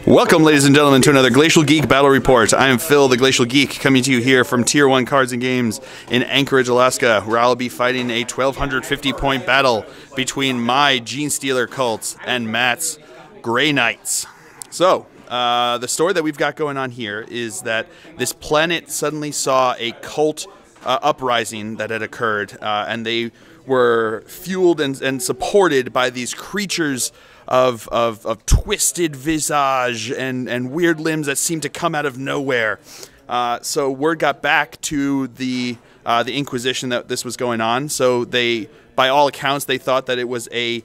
Welcome, ladies and gentlemen, to another Glacial Geek Battle Report. I am Phil, the Glacial Geek, coming to you here from Tier 1 Cards and Games in Anchorage, Alaska, where I'll be fighting a 1,250-point battle between my Genestealer Cults and Matt's Grey Knights. So, the story that we've got going on here is that this planet suddenly saw a cult uprising that had occurred, and they were fueled and supported by these creatures of twisted visage and weird limbs that seem to come out of nowhere. So word got back to the Inquisition that this was going on. So they, by all accounts, they thought that it was a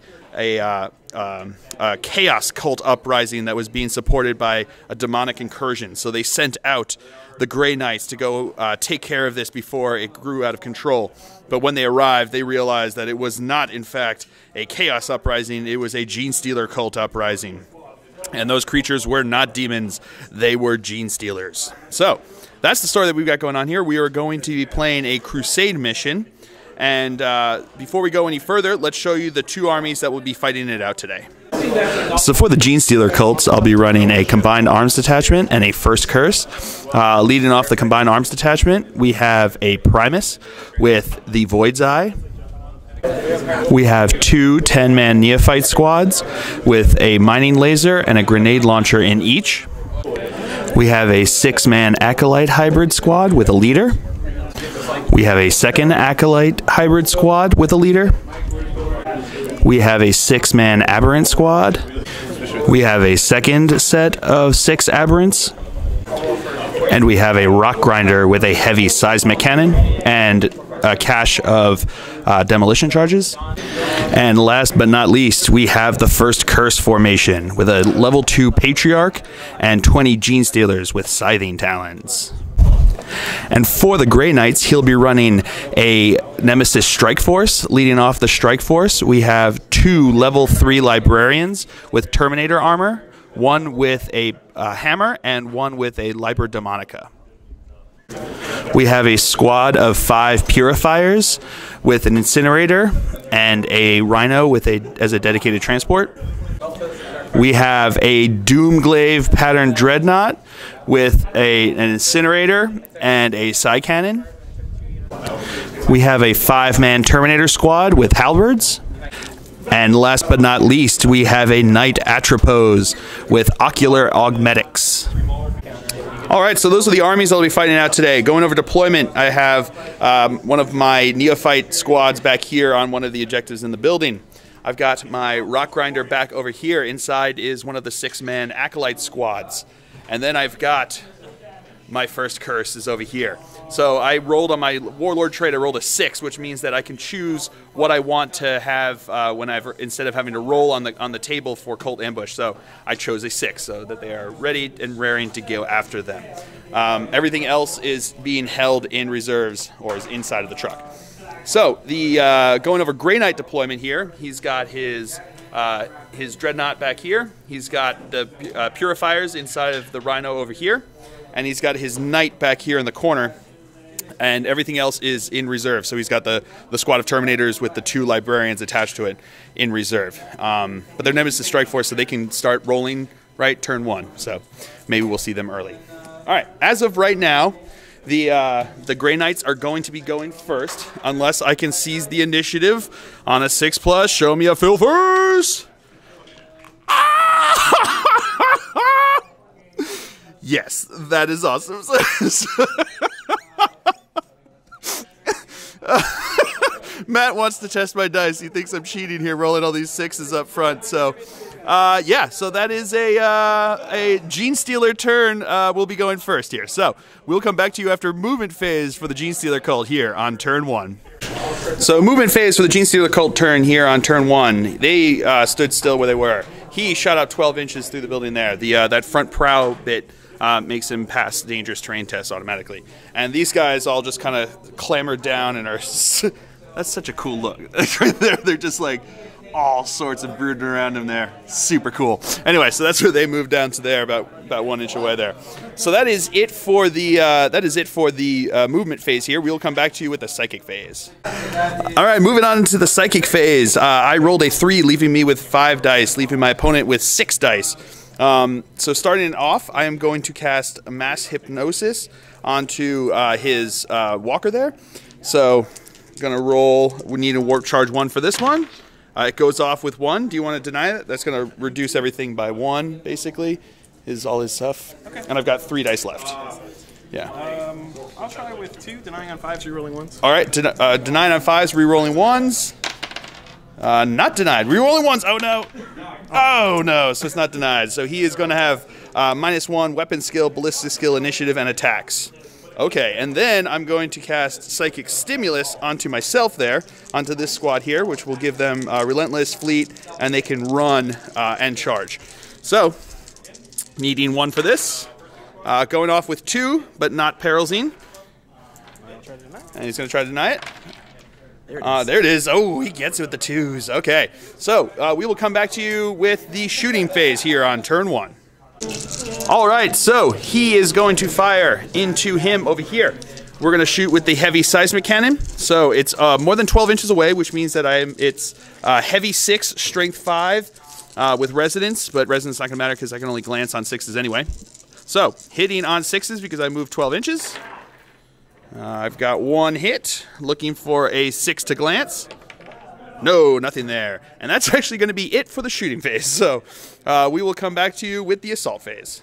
chaos cult uprising that was being supported by a demonic incursion. So they sent out the Grey Knights to go take care of this before it grew out of control. But when they arrived, they realized that it was not, in fact, a chaos uprising. It was a Genestealer Cult uprising. And those creatures were not demons. They were Genestealers. So that's the story that we've got going on here. We are going to be playing a crusade mission. And before we go any further, let's show you the two armies that will be fighting it out today. So for the Genestealer Cults, I'll be running a combined arms detachment and a first curse. Leading off the combined arms detachment, we have a Primus with the Void's Eye. We have two 10-man neophyte squads with a mining laser and a grenade launcher in each. We have a 6-man Acolyte hybrid squad with a leader. We have a second Acolyte hybrid squad with a leader. We have a 6-man Aberrant squad. We have a second set of 6 Aberrants. And we have a Rock Grinder with a heavy seismic cannon and a cache of demolition charges. And last but not least, we have the first curse formation with a level 2 Patriarch and 20 Genestealers with scything talons. And for the Grey Knights, he'll be running a Nemesis Strike Force. Leading off the Strike Force, we have 2 level 3 Librarians with Terminator armor, one with a hammer and one with a Liber Daemonica. We have a squad of 5 Purifiers with an Incinerator and a Rhino with as a dedicated transport. We have a Doomglaive pattern Dreadnought with an Incinerator and a Psy Cannon. We have a 5-man Terminator squad with Halberds. And last but not least, we have a Knight Atropos with Ocular Augmetics. Alright, so those are the armies I'll be fighting out today. Going over deployment, I have one of my neophyte squads back here on one of the objectives in the building. I've got my Rock Grinder back over here. Inside is one of the 6-man Acolyte squads. And then I've got my first curse is over here. So I rolled on my Warlord trait, I rolled a 6, which means that I can choose what I want to have instead of having to roll on the table for Cult Ambush. So I chose a 6 so that they are ready and raring to go after them. Everything else is being held in reserves or is inside of the truck. So the going over Grey Knight deployment here, he's got his Dreadnought back here. He's got the Purifiers inside of the Rhino over here. And he's got his Knight back here in the corner. And everything else is in reserve. So he's got the squad of Terminators with the 2 Librarians attached to it in reserve. But they're Nemesis Strike Force, so they can start rolling right turn 1. So maybe we'll see them early. All right, as of right now, the Grey Knights are going to be going first, unless I can seize the initiative on a 6+. Show me a Phil first. Yes, that is awesome. Matt wants to test my dice. He thinks I'm cheating here, rolling all these 6s up front. So, yeah, so that is a Genestealer turn. We'll be going first here. So we'll come back to you after movement phase for the Genestealer Cult here on turn 1. So movement phase for the Genestealer Cult turn here on turn 1. They stood still where they were. He shot up 12 inches through the building there. That front prow bit makes him pass dangerous terrain tests automatically. And these guys all just kind of clambered down and are... That's such a cool look. Right there, they're just like all sorts of brooding around him there. Super cool. Anyway, so that's where they moved down to there, about 1 inch away there. So that is it for the movement phase here. We'll come back to you with the psychic phase. All right, moving on to the psychic phase. I rolled a 3, leaving me with 5 dice, leaving my opponent with 6 dice. So starting off, I am going to cast Mass Hypnosis onto his walker there. So gonna roll. We need a warp charge 1 for this one. It goes off with 1. Do you want to deny it? That's gonna reduce everything by 1, basically. Is all his stuff. Okay. And I've got 3 dice left. Yeah. I'll try with 2, denying on 5s, rerolling 1s. All right, denying on 5s, rerolling 1s. Not denied. Rerolling 1s. Oh no. Oh no. So it's not denied. So he is going to have -1 weapon skill, ballistic skill, initiative, and attacks. Okay, and then I'm going to cast Psychic Stimulus onto myself there, onto this squad here, which will give them Relentless, Fleet, and they can run and charge. So, needing 1 for this. Going off with 2, but not Peralzine. And he's going to try to deny it. There it is. Oh, he gets it with the 2s. Okay, so we will come back to you with the shooting phase here on turn 1. All right, so he is going to fire into him over here. We're going to shoot with the heavy seismic cannon. So it's more than 12 inches away, which means that it's heavy 6, strength 5 with resonance, but resonance not going to matter because I can only glance on 6s anyway. So hitting on 6s because I moved 12 inches. I've got 1 hit, looking for a 6 to glance. No, nothing there. And that's actually going to be it for the shooting phase. So we will come back to you with the assault phase.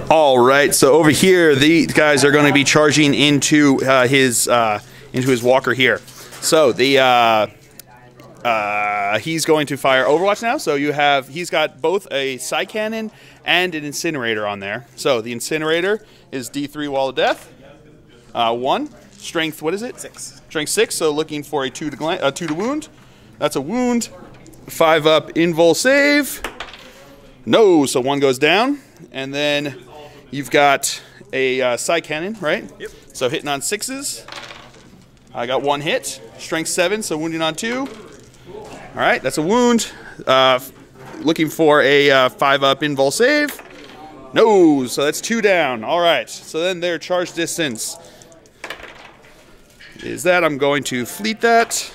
All right, so over here, these guys are going to be charging into his walker here. So he's going to fire Overwatch now. So he's got both a Psy Cannon and an Incinerator on there. So the Incinerator is D3 Wall of Death. 1. Strength, what is it? 6. Strength 6, so looking for a 2 to wound. That's a wound. 5 up, invul save. No, so 1 goes down. And then you've got a Psy Cannon, right? Yep. So hitting on 6s. I got 1 hit. Strength 7, so wounding on 2. All right, that's a wound. Looking for a 5 up invul save. No, so that's 2 down. All right, so then their charge distance is that. I'm going to fleet that.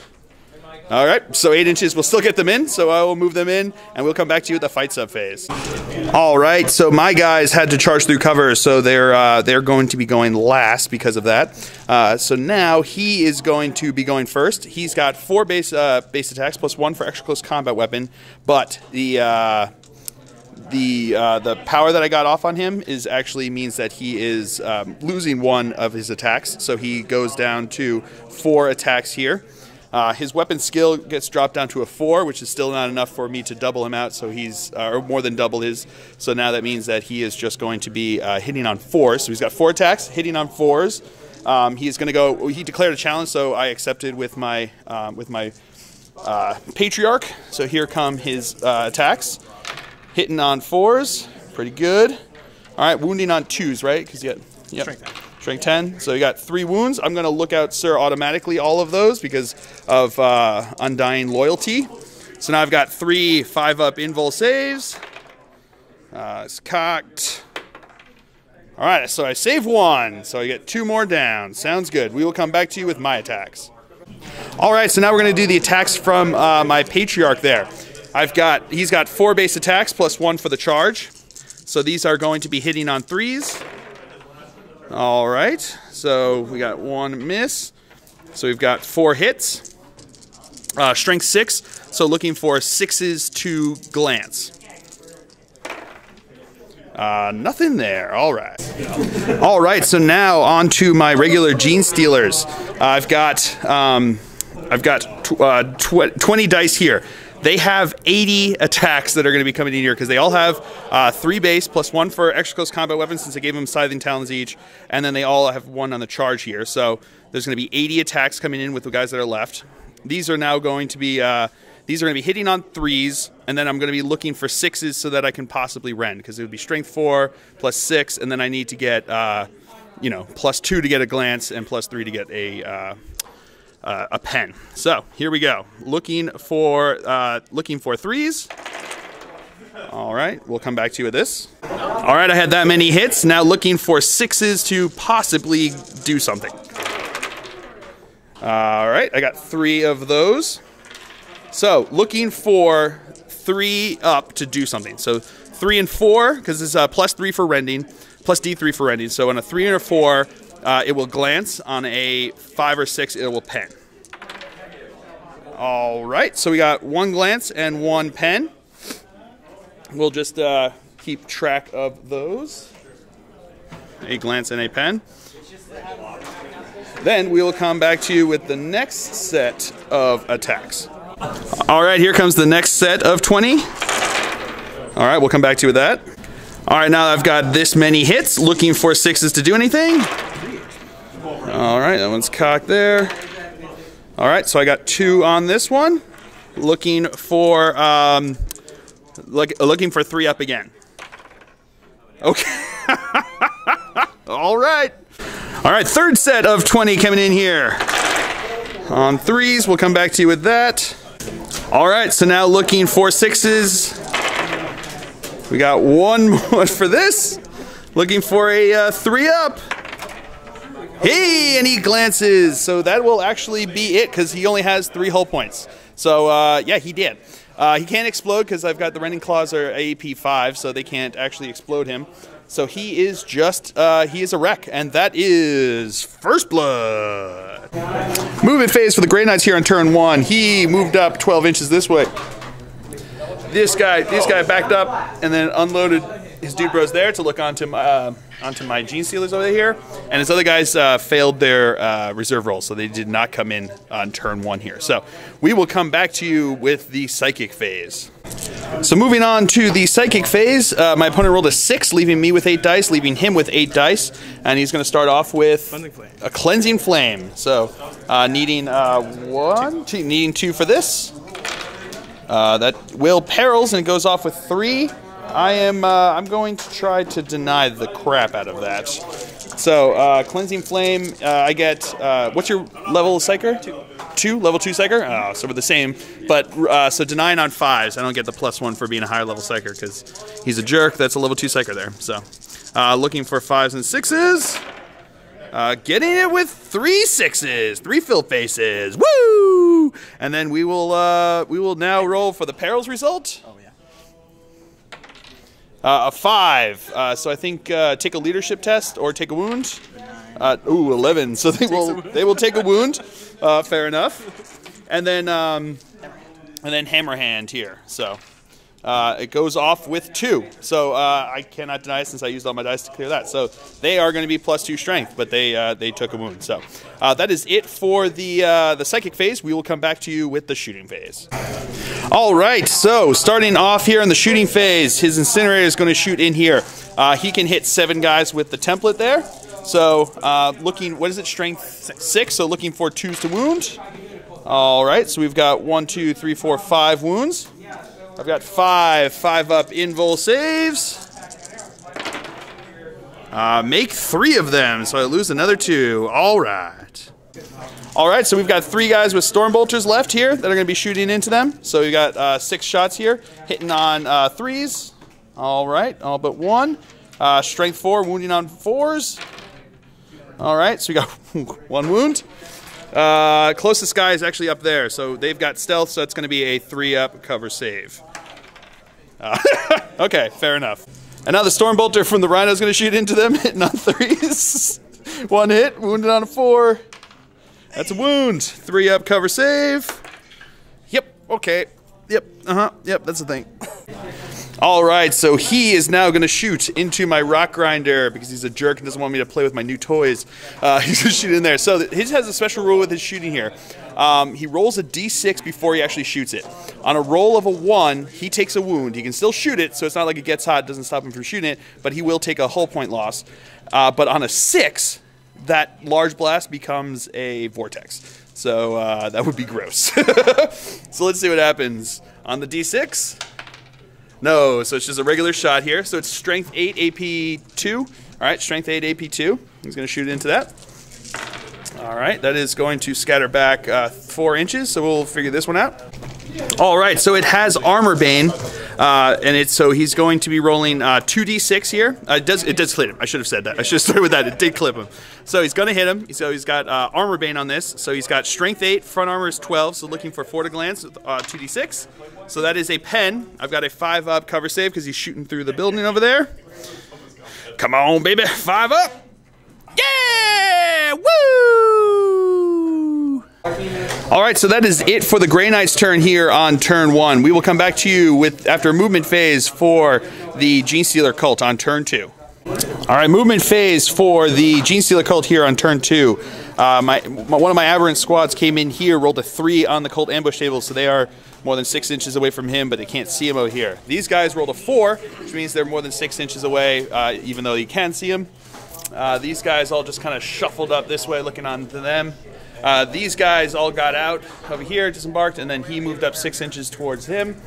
All right, so 8 inches will still get them in, so I will move them in, and we'll come back to you with the fight sub phase. All right, so my guys had to charge through cover, so they're going to be going last because of that. So now he is going to be going first. He's got 4 base attacks plus 1 for extra close combat weapon, but the power that I got off on him actually means that he is losing 1 of his attacks, so he goes down to 4 attacks here. His weapon skill gets dropped down to a 4, which is still not enough for me to double him out, so he's or more than double his. So now that means that he is just going to be hitting on 4s. So he's got 4 attacks, hitting on 4s. He's going to go. He declared a challenge, so I accepted with my Patriarch. So here come his attacks. Hitting on 4s, pretty good. All right, wounding on 2s, right? Because you got strength 10. So you got 3 wounds. I'm going to look out Sir automatically all of those because of Undying Loyalty. So now I've got 3 5-up invul saves. It's cocked. All right, so I save 1, so I get 2 more down. Sounds good. We will come back to you with my attacks. All right, so now we're going to do the attacks from my Patriarch there. He's got 4 base attacks plus 1 for the charge. So these are going to be hitting on 3s. All right, so we got 1 miss. So we've got 4 hits. Strength 6, so looking for 6s to glance. Nothing there. All right. All right, so now on to my regular Genestealers. I've got 20 dice here. They have 80 attacks that are going to be coming in here because they all have 3 base plus 1 for extra close combat weapons since I gave them Scything Talons each, and then they all have 1 on the charge here. So there's going to be 80 attacks coming in with the guys that are left. These are now going to be hitting on 3s, and then I'm going to be looking for 6s so that I can possibly rend because it would be strength 4 plus 6, and then I need to get plus 2 to get a glance and plus 3 to get a pen. So here we go. Looking for 3s. All right, we'll come back to you with this. All right, I had that many hits. Now looking for 6s to possibly do something. All right, I got 3 of those. So looking for 3 up to do something. So 3 and 4, because it's +3 for rending, plus D3 for rending. So on a 3 and a 4, it will glance. On a 5 or 6, it will pen. All right, so we got 1 glance and 1 pen. We'll just keep track of those. A glance and a pen. Then we will come back to you with the next set of attacks. All right, here comes the next set of 20. All right, we'll come back to you with that. All right, now I've got this many hits, looking for 6s to do anything. All right, that one's cocked there. All right, so I got 2 on this one. Looking for looking for 3 up again. Okay. All right. All right, third set of 20 coming in here. On 3s, we'll come back to you with that. All right, so now looking for 6s. We got 1 more for this. Looking for a 3 up. Hey, and he glances. So that will actually be it, because he only has 3 hull points. So, yeah, he did. He can't explode because I've got the rending claws are AAP 5, so they can't actually explode him. So he is just, he is a wreck, and that is First Blood. Movement phase for the Grey Knights here on turn 1. He moved up 12 inches this way. This guy backed up and then unloaded his dude bros there to look onto my Genestealers over here, and his other guys failed their reserve rolls, so they did not come in on turn 1 here. So we will come back to you with the Psychic phase. So moving on to the Psychic phase, my opponent rolled a 6, leaving me with 8 dice, leaving him with 8 dice, and he's going to start off with a Cleansing Flame. So needing 2 for this. That will perils, and it goes off with 3. I'm going to try to deny the crap out of that. So Cleansing Flame, I get what's your level of Psyker? 2, level 2 Psyker. Oh, so we're the same. But so denying on 5s, I don't get the +1 for being a higher level Psyker because he's a jerk. That's a level 2 Psyker there. So looking for 5s and 6s. Getting it with 3 6s, 3 fill faces. Woo! And then we will now roll for the perils result. Oh yeah. A 5. So I think take a leadership test or take a wound. 11. So they will take a wound. Fair enough. And then hammer hand here. So it goes off with 2. So I cannot deny it since I used all my dice to clear that. So they are going to be +2 strength, but they took a wound. So that is it for the Psychic phase. We will come back to you with the shooting phase. All right, so starting off here in the shooting phase, his incinerator is going to shoot in here. He can hit 7 guys with the template there. So looking, what is it, strength 6, so looking for 2s to wound. All right, so we've got 1, 2, 3, 4, 5 wounds. I've got 5 up invul saves. Make 3 of them, so I lose another 2. All right. All right, so we've got 3 guys with storm bolters left here that are going to be shooting into them. So we've got 6 shots here, hitting on 3s. All right, all but 1. Strength 4, wounding on 4s. All right, so we got 1 wound. Closest guy is actually up there, so they've got stealth, so it's going to be a 3-up cover save. Okay, fair enough. And now the Stormbolter from the Rhino is going to shoot into them, hitting on 3s. 1 hit, wounded on a 4. That's a wound. 3-up cover save. Yep, okay. Yep, yep, that's the thing. All right, so he is now going to shoot into my rock grinder because he's a jerk and doesn't want me to play with my new toys. He's going to shoot in there. So his has a special rule with his shooting here. He rolls a d6 before he actually shoots it. On a roll of a 1, he takes a wound. He can still shoot it, so it's not like it gets hot, doesn't stop him from shooting it, but he will take a hull point loss. But on a 6, that large blast becomes a vortex. So that would be gross. So let's see what happens. On the d6... No, so it's just a regular shot here. So it's strength 8 AP 2. All right, strength 8 AP 2. He's going to shoot into that. All right, that is going to scatter back 4 inches, so we'll figure this one out. All right, so it has Armor Bane. And it's so he's going to be rolling 2d6 here. It does clip him. I should have said that. I should have started with that. It did clip him. So he's going to hit him. So he's got armor bane on this. So he's got strength 8, front armor is 12. So looking for 4 to glance with 2d6. So that is a pen. I've got a 5 up cover save because he's shooting through the building over there. Come on, baby. 5 up. Yeah! Woo! All right, so that is it for the Grey Knight's turn here on turn 1. We will come back to you with after a movement phase for the Genestealer Cult on turn 2. All right, movement phase for the Genestealer Cult here on turn 2. One of my aberrant squads came in here, rolled a 3 on the Cult ambush table, so they are more than 6 inches away from him, but they can't see him out here. These guys rolled a 4, which means they're more than 6 inches away, even though you can see them. These guys all just kind of shuffled up this way, looking on to them. These guys all got out over here, disembarked, and then he moved up 6 inches towards him.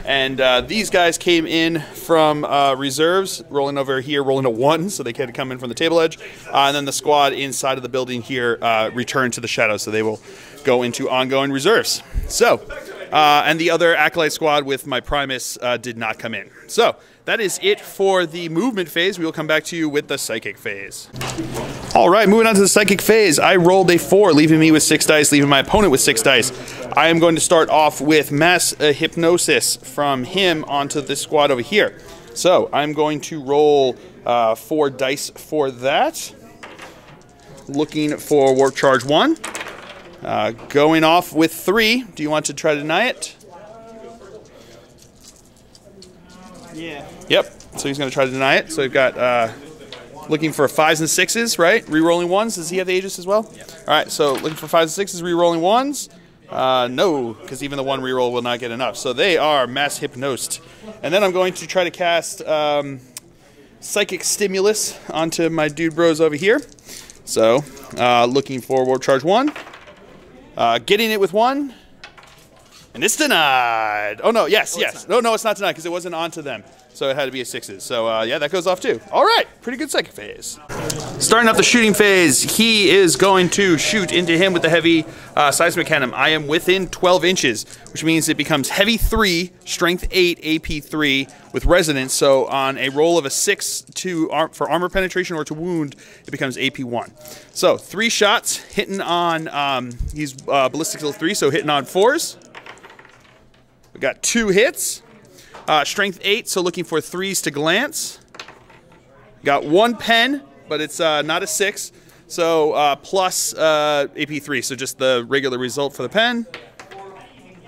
And these guys came in from reserves, rolling over here, rolling a 1, so they had to come in from the table edge. And then the squad inside of the building here returned to the shadows, so they will go into ongoing reserves. So, and the other Acolyte squad with my Primus did not come in. So, that is it for the movement phase. We will come back to you with the psychic phase. All right, moving on to the psychic phase. I rolled a 4, leaving me with 6 dice, leaving my opponent with 6 dice. I am going to start off with mass hypnosis from him onto this squad over here. So I'm going to roll 4 dice for that. Looking for warp charge 1. Going off with 3. Do you want to try to deny it? Yeah. Yep. So he's going to try to deny it. So we've got looking for 5s and 6s, right? Rerolling 1s. Does he have the Aegis as well? Yep. All right. So looking for 5s and 6s, rerolling 1s. No, because even the 1 reroll will not get enough. So they are mass hypnosed. And then I'm going to try to cast psychic stimulus onto my dude bros over here. So looking for warp charge 1. Getting it with 1. And it's denied. Oh, no, yes. No, it's not denied because it wasn't onto them. So it had to be a 6s. So, yeah, that goes off too. All right, pretty good psychic phase. Starting off the shooting phase, he is going to shoot into him with the heavy seismic cannon. I am within 12 inches, which means it becomes heavy 3, strength 8, AP 3 with resonance. So on a roll of a 6 for armor penetration or to wound, it becomes AP 1. So 3 shots hitting on, he's ballistic skill 3, so hitting on 4s. We got 2 hits. Strength 8, so looking for 3s to glance. Got 1 pen, but it's not a 6. So plus AP 3, so just the regular result for the pen.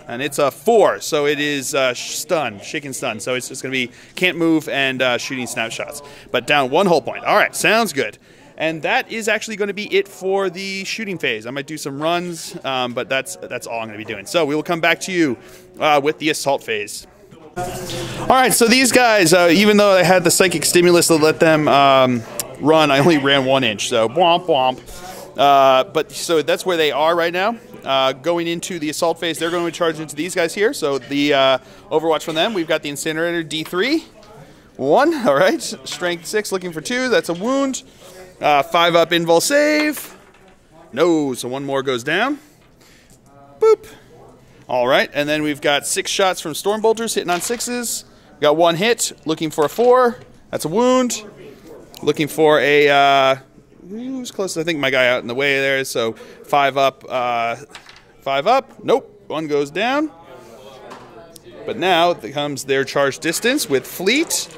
And it's a 4, so it is stun, shaken stun. So it's just going to be can't move and shooting snapshots. But down 1 hull point. All right, sounds good. And that is actually going to be it for the shooting phase. I might do some runs, but that's all I'm going to be doing. So we will come back to you with the assault phase. All right, so these guys, even though I had the psychic stimulus to let them run, I only ran 1 inch. So womp womp. But so that's where they are right now. Going into the assault phase, they're going to charge into these guys here. So the Overwatch from them, we've got the incinerator D3. 1, all right. Strength 6, looking for 2. That's a wound. 5 up invul save. No, so 1 more goes down. Boop. All right, and then we've got 6 shots from Storm Bolters hitting on 6s. Got 1 hit, looking for a 4. That's a wound. Looking for a, who's close? I think my guy out in the way there. So 5 up, 5 up. Nope, 1 goes down. But now comes their charge distance with fleet.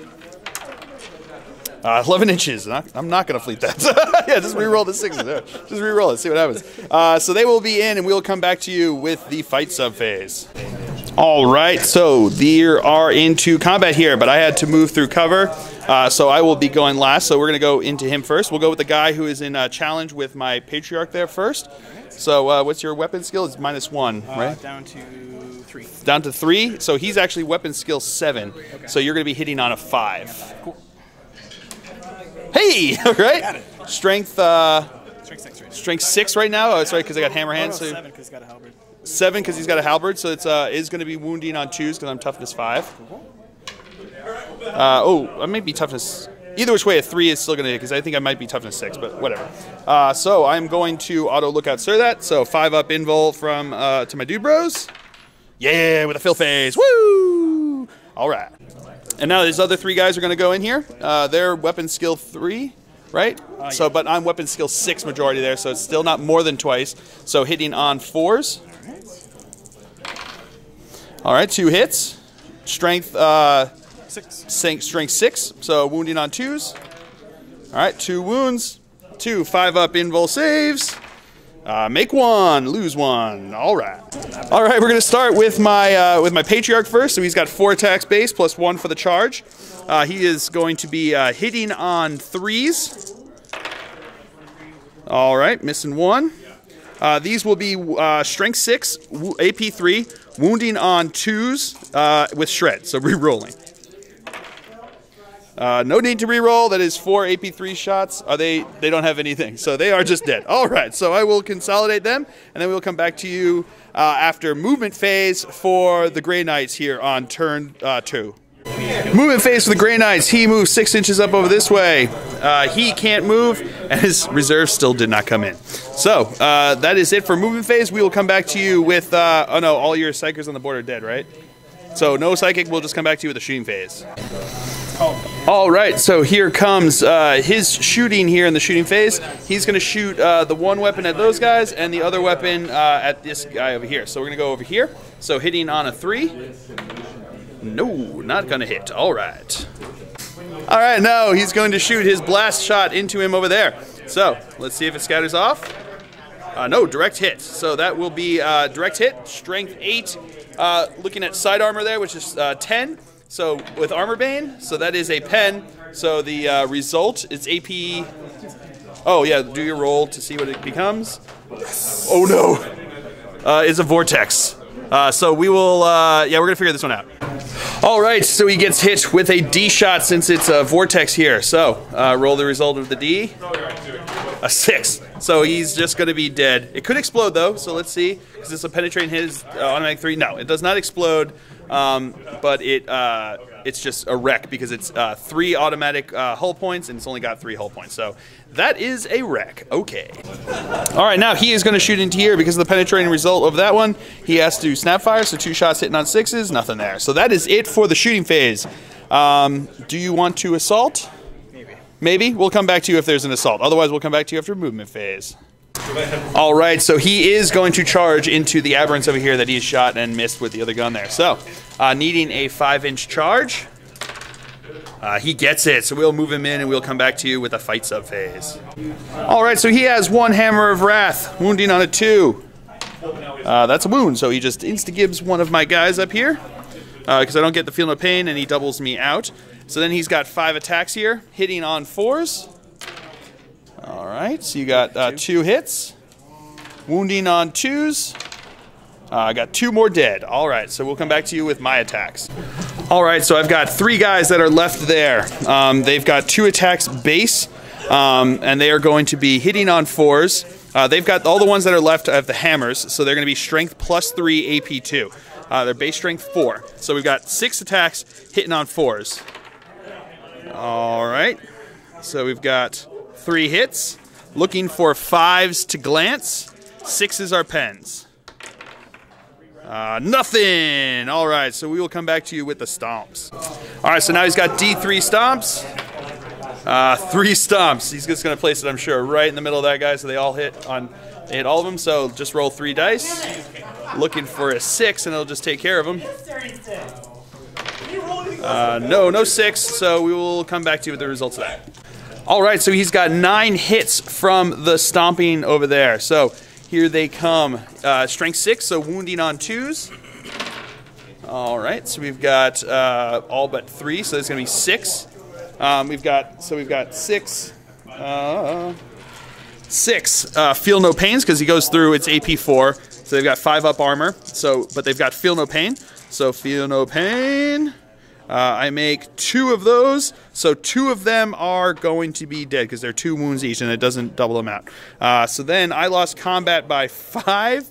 11 inches. I'm not going to fleet that. Yeah, just re-roll the 6s. Just re-roll it, see what happens. So they will be in, and we'll come back to you with the fight sub-phase. All right, so they are into combat here, but I had to move through cover, so I will be going last. So we're going to go into him first. We'll go with the guy who is in challenge with my Patriarch there first. So what's your weapon skill? It's -1, right? Down to 3. Down to 3? So he's actually weapon skill 7. Okay. So you're going to be hitting on a 5. Cool. Hey! All right. Strength. Strength 6 right now. Oh, sorry, because I got hammer hand. So 7 because he's got a halberd. 7 because he's got a halberd. So it's is going to be wounding on 2s because I'm toughness 5. I may be toughness. Either which way, a 3 is still going to hit because I think I might be toughness 6, but whatever. So I'm going to auto lookout sir that. So 5 up invul from to my dude bros. Yeah, with a fill phase. Woo! All right. And now these other 3 guys are going to go in here. They're weapon skill 3, right? So, but I'm weapon skill 6 majority there, so it's still not more than twice. So hitting on 4s. All right, 2 hits. Strength 6. Strength 6. So wounding on 2s. All right, 2 wounds. 2 5-up invul saves. Make 1, lose 1. All right. All right, we're gonna start with my patriarch first. So he's got 4 attacks base plus 1 for the charge. He is going to be hitting on 3s. All right, missing 1. These will be strength 6, AP 3, wounding on 2s with shred. So re-rolling. No need to re-roll. That is 4 AP3 shots. They don't have anything, so they are just dead. All right, so I will consolidate them, and then we'll come back to you after movement phase for the Grey Knights here on turn 2. Movement phase for the Grey Knights. He moves 6 inches up over this way. He can't move, and his reserve still did not come in. So that is it for movement phase. We will come back to you with, oh no, all your psychers on the board are dead, right? So no psychic, we'll just come back to you with the shooting phase. All right, so here comes his shooting here in the shooting phase. He's going to shoot the one weapon at those guys and the other weapon at this guy over here. So we're going to go over here. So hitting on a 3. No, not going to hit. All right. All right, no, he's going to shoot his blast shot into him over there. So let's see if it scatters off. No, direct hit. So that will be direct hit, strength 8. Looking at side armor there, which is 10. So with Armor Bane, so that is a pen. So the result is AP. Oh yeah, do your roll to see what it becomes. Oh no, it's a vortex. So we will. Yeah, we're gonna figure this one out. All right, so he gets hit with a D shot since it's a vortex here. So roll the result of the D. A 6. So he's just going to be dead. It could explode though, so let's see. Because it's a penetrating hit is automatic 3. No, it does not explode, but it's just a wreck because it's 3 automatic hull points and it's only got 3 hull points. So that is a wreck. Okay. All right, now he is going to shoot into here because of the penetrating result of that one. He has to snap fire, so 2 shots hitting on 6s, nothing there. So that is it for the shooting phase. Do you want to assault? Maybe. We'll come back to you if there's an assault. Otherwise, we'll come back to you after movement phase. All right, so he is going to charge into the aberrants over here that he shot and missed with the other gun there. So, needing a 5-inch charge. He gets it, so we'll move him in and we'll come back to you with a fight sub phase. All right, so he has 1 Hammer of Wrath, wounding on a 2. That's a wound, so he just insta-gibs one of my guys up here because I don't get the feel no pain and he doubles me out. So then he's got 5 attacks here, hitting on 4s. All right, so you got 2 hits, wounding on 2s. I got 2 more dead. All right, so we'll come back to you with my attacks. All right, so I've got 3 guys that are left there. They've got 2 attacks base, and they are going to be hitting on 4s. They've got all the ones that are left have the hammers, so they're going to be strength plus 3 AP 2. Their base strength 4. So we've got 6 attacks hitting on 4s. All right, so we've got 3 hits, looking for 5s to glance, 6s are pens. Nothing. All right, so we will come back to you with the stomps. All right, so now he's got D3 stomps, 3 stomps. He's just going to place it, I'm sure, right in the middle of that guy, so they hit all of them. So just roll 3 dice, looking for a 6, and it'll just take care of them. No 6, so we will come back to you with the results of that. All right, so he's got 9 hits from the stomping over there. So here they come. Strength 6, so wounding on 2s. All right, so we've got all but 3, so there's going to be 6. We've got 6. 6 feel no pains because he goes through its AP 4. So they've got 5 up armor. So, but they've got feel no pain. So feel no pain. I make 2 of those, so 2 of them are going to be dead because they're 2 wounds each, and it doesn't double them out. So then I lost combat by 5.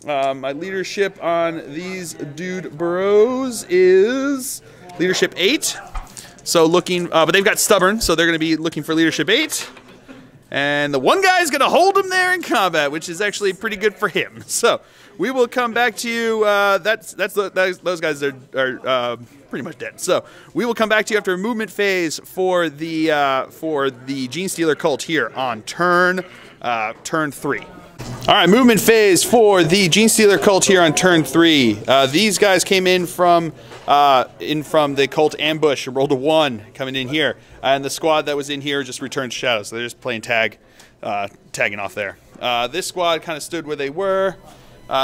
My leadership on these dude bros is leadership 8. So looking, but they've got stubborn, so they're going to be looking for leadership 8. And the one guy is going to hold him there in combat, which is actually pretty good for him. So we will come back to you. Those guys are pretty much dead. So we will come back to you after a movement phase for the Genestealer Cult here on turn 3. All right, movement phase for the Genestealer Cult here on turn 3. These guys came in from the cult ambush, rolled a 1 coming in here, and the squad that was in here just returned shadows. So they're just playing tagging off there. This squad kind of stood where they were.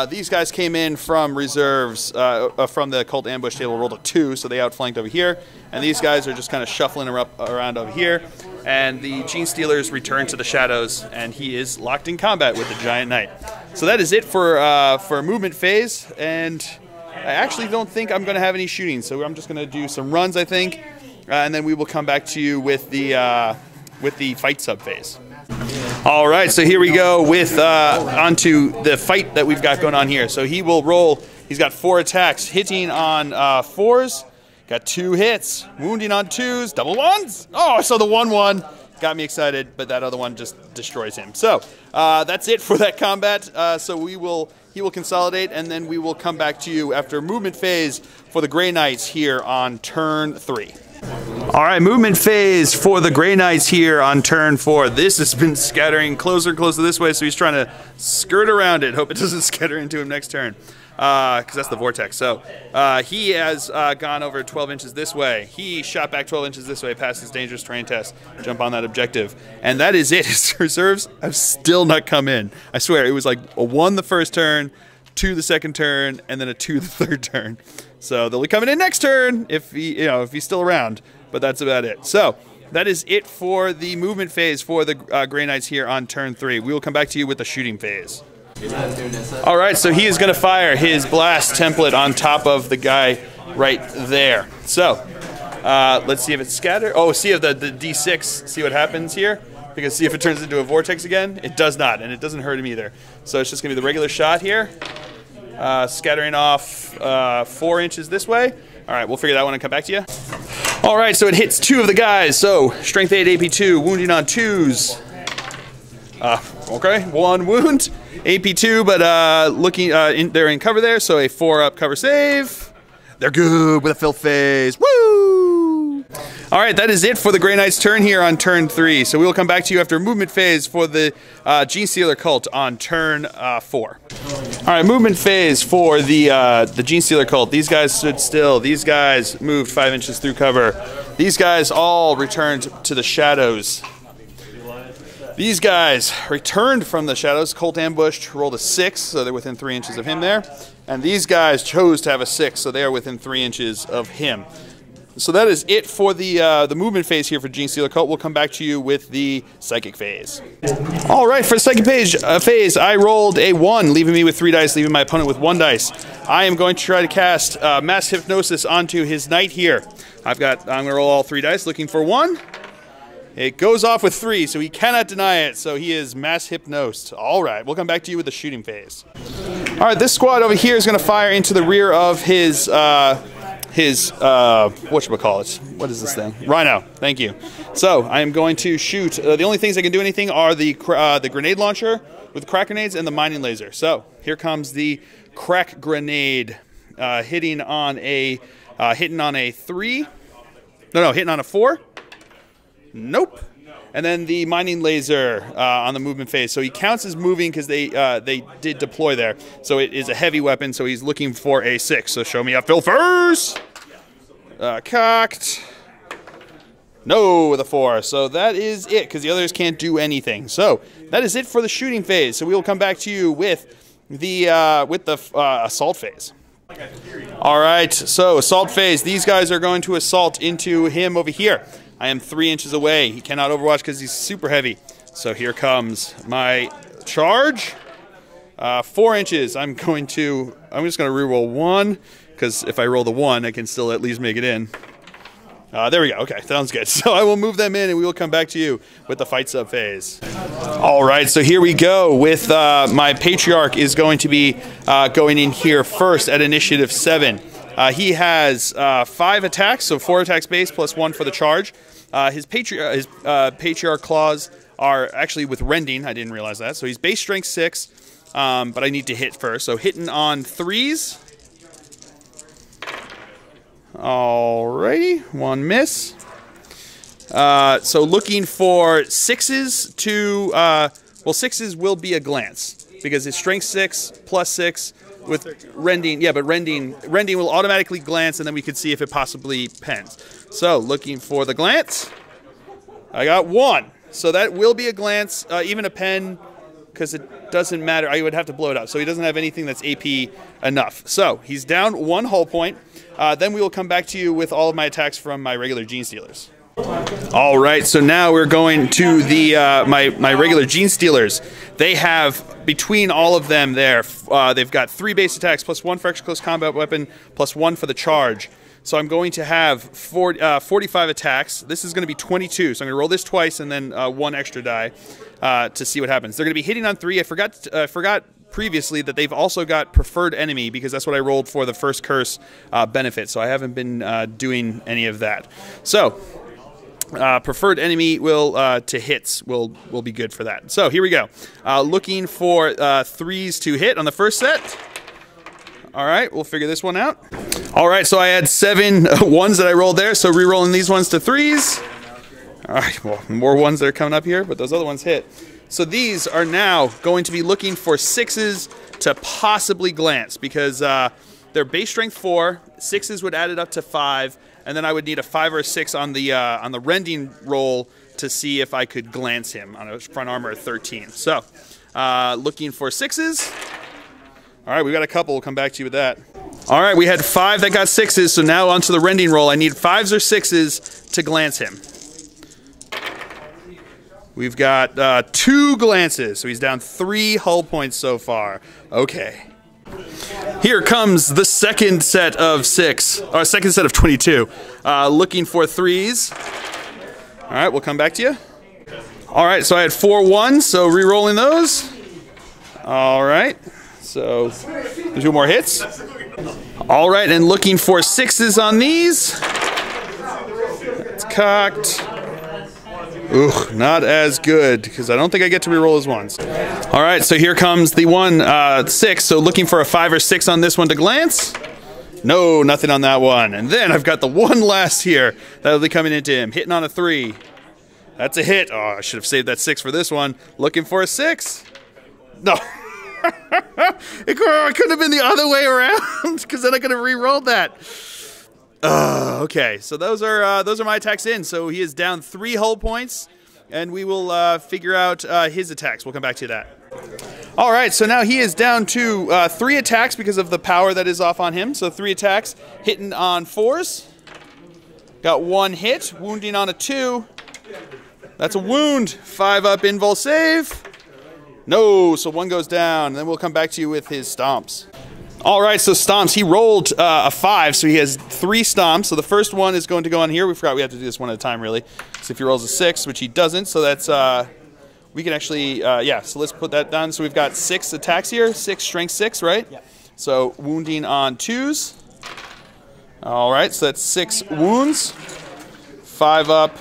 These guys came in from reserves from the cult ambush table, rolled a 2, so they outflanked over here. And these guys are just kind of shuffling around over here. And the Genestealers return to the shadows, and he is locked in combat with the Giant Knight. So that is it for a movement phase, and I actually don't think I'm going to have any shooting, so I'm just going to do some runs, I think, and then we will come back to you with the fight sub phase. All right, so here we go with onto the fight that we've got going on here. So he will roll. He's got 4 attacks, hitting on 4s. Got 2 hits, wounding on 2s, double 1s. Oh, so the 1-1 got me excited, but that other one just destroys him. So that's it for that combat. So he will consolidate, and then we will come back to you after movement phase for the Grey Knights here on turn 3. All right, movement phase for the Grey Knights here on turn 4. This has been scattering closer this way, so he's trying to skirt around it. Hope it doesn't scatter into him next turn, because that's the vortex. So he has gone over 12 inches this way. He shot back 12 inches this way past his dangerous terrain test. Jump on that objective. And that is it. His reserves have still not come in. I swear, it was like a 1 the first turn, 2 the second turn, and then a 2 the third turn. So they'll be coming in next turn if he's still around. But that's about it. So that is it for the movement phase for the Grey Knights here on turn 3. We will come back to you with the shooting phase. All right, so he is going to fire his blast template on top of the guy right there. So let's see if it's scattered. Oh, see if the D6, see what happens here. Because see if it turns into a vortex again. It does not, and it doesn't hurt him either. So it's just going to be the regular shot here. Scattering off 4 inches this way. All right, we'll figure that one and come back to you. All right, so it hits 2 of the guys. So strength 8, AP 2, wounding on 2s. Okay, 1 wound, AP 2, but looking, they're in cover there, so a 4-up cover save. They're good with a filth phase. Woo! All right, that is it for the Grey Knight's turn here on turn 3. So we will come back to you after movement phase for the Genestealer Cult on turn 4. All right, movement phase for the Genestealer Cult. These guys stood still. These guys moved 5 inches through cover. These guys all returned to the shadows. These guys returned from the shadows. Cult ambushed, rolled a 6, so they're within 3 inches of him there. And these guys chose to have a 6, so they are within 3 inches of him. So that is it for the movement phase here for Genestealer Cult. We'll come back to you with the psychic phase. All right, for the psychic phase, I rolled a 1, leaving me with 3 dice, leaving my opponent with 1 dice. I am going to try to cast mass hypnosis onto his knight here. I'm going to roll all 3 dice, looking for 1. It goes off with 3, so he cannot deny it. So he is mass hypnosed. All right, we'll come back to you with the shooting phase. All right, this squad over here is going to fire into the rear of his whatchamacallit? What is this thing? Rhino. Thank you. So I am going to shoot. The only things I can do anything are the grenade launcher with crack grenades and the mining laser. So here comes the crack grenade, hitting on a 3. No, hitting on a 4. Nope. And then the mining laser on the movement phase. So he counts as moving because they did deploy there. So it is a heavy weapon, so he's looking for a 6. So show me a fill first. Cocked. No, with a 4. So that is it, because the others can't do anything. So that is it for the shooting phase. So we will come back to you with the assault phase. All right, so assault phase. These guys are going to assault into him over here. I am 3 inches away. He cannot overwatch because he's super heavy. So here comes my charge. 4 inches. I'm just going to reroll 1, because if I roll the 1, I can still at least make it in. There we go. Okay, sounds good. So I will move them in, and we will come back to you with the fight sub phase. All right, so here we go with my Patriarch is going to be going in here first at initiative 7. He has 5 attacks, so 4 attacks base plus 1 for the charge. His Patriarch claws are actually with rending. I didn't realize that. So he's base strength 6, but I need to hit first. So hitting on 3s. Alrighty, 1 miss. So looking for 6s to, well, 6s will be a glance because it's strength 6 plus 6 with rending. Yeah, but rending will automatically glance, and then we could see if it possibly pens. So looking for the glance. I got 1. So that will be a glance, even a pen, because it doesn't matter. I would have to blow it up. So he doesn't have anything that's AP enough. So he's down 1 hull point. Then we will come back to you with all of my attacks from my regular Genestealers. All right, so now we're going to the my regular Genestealers. They have, between all of them there, they've got 3 base attacks, plus 1 for extra close combat weapon, plus 1 for the charge. So I'm going to have 45 attacks. This is going to be 22, so I'm going to roll this twice and then 1 extra die to see what happens. They're going to be hitting on 3. I forgot previously that they've also got preferred enemy, because that's what I rolled for the first curse benefit, so I haven't been doing any of that. So preferred enemy will to hits will be good for that. So here we go. Looking for 3s to hit on the first set. All right, we'll figure this one out. All right, so I had 7 1s that I rolled there, so re-rolling these ones to 3s. All right, well, more 1s that are coming up here, but those other ones hit. So these are now going to be looking for 6s to possibly glance, because they're base strength 4, 6s would add it up to 5, and then I would need a 5 or a 6 on the rending roll to see if I could glance him on a front armor of 13. So looking for 6s. All right, we got a couple. We'll come back to you with that. All right, we had 5 that got 6s, so now onto the rending roll. I need 5s or 6s to glance him. We've got 2 glances, so he's down 3 hull points so far. Okay. Here comes the second set of 6, or second set of 22. Looking for 3s. All right, we'll come back to you. All right, so I had 4 1s, so re-rolling those. All right, so 2 more hits. All right, and looking for 6s on these. It's cocked. Ooh, not as good, because I don't think I get to re-roll as 1s. All right, so here comes the 1 6. So looking for a 5 or 6 on this one to glance. No, nothing on that one. And then I've got the 1 last here that'll be coming into him, hitting on a 3. That's a hit. Oh, I should have saved that 6 for this one. Looking for a 6. No. It couldn't have been the other way around, because then I could have re-rolled that. Okay, so those are my attacks in. So he is down 3 hull points, and we will figure out his attacks. We'll come back to that. All right, so now he is down to 3 attacks because of the power that is off on him. So 3 attacks, hitting on 4s. Got 1 hit, wounding on a 2. That's a wound. 5 up, invul save. No, so 1 goes down, and then we'll come back to you with his stomps. All right, so stomps. He rolled a 5, so he has 3 stomps. So the first one is going to go on here. We forgot we have to do this one at a time, really. So if he rolls a 6, which he doesn't, so that's, we can actually, yeah, so let's put that down. So we've got 6 attacks here, 6 strength 6, right? Yeah. So wounding on 2s. All right, so that's 6 wounds. 5 up,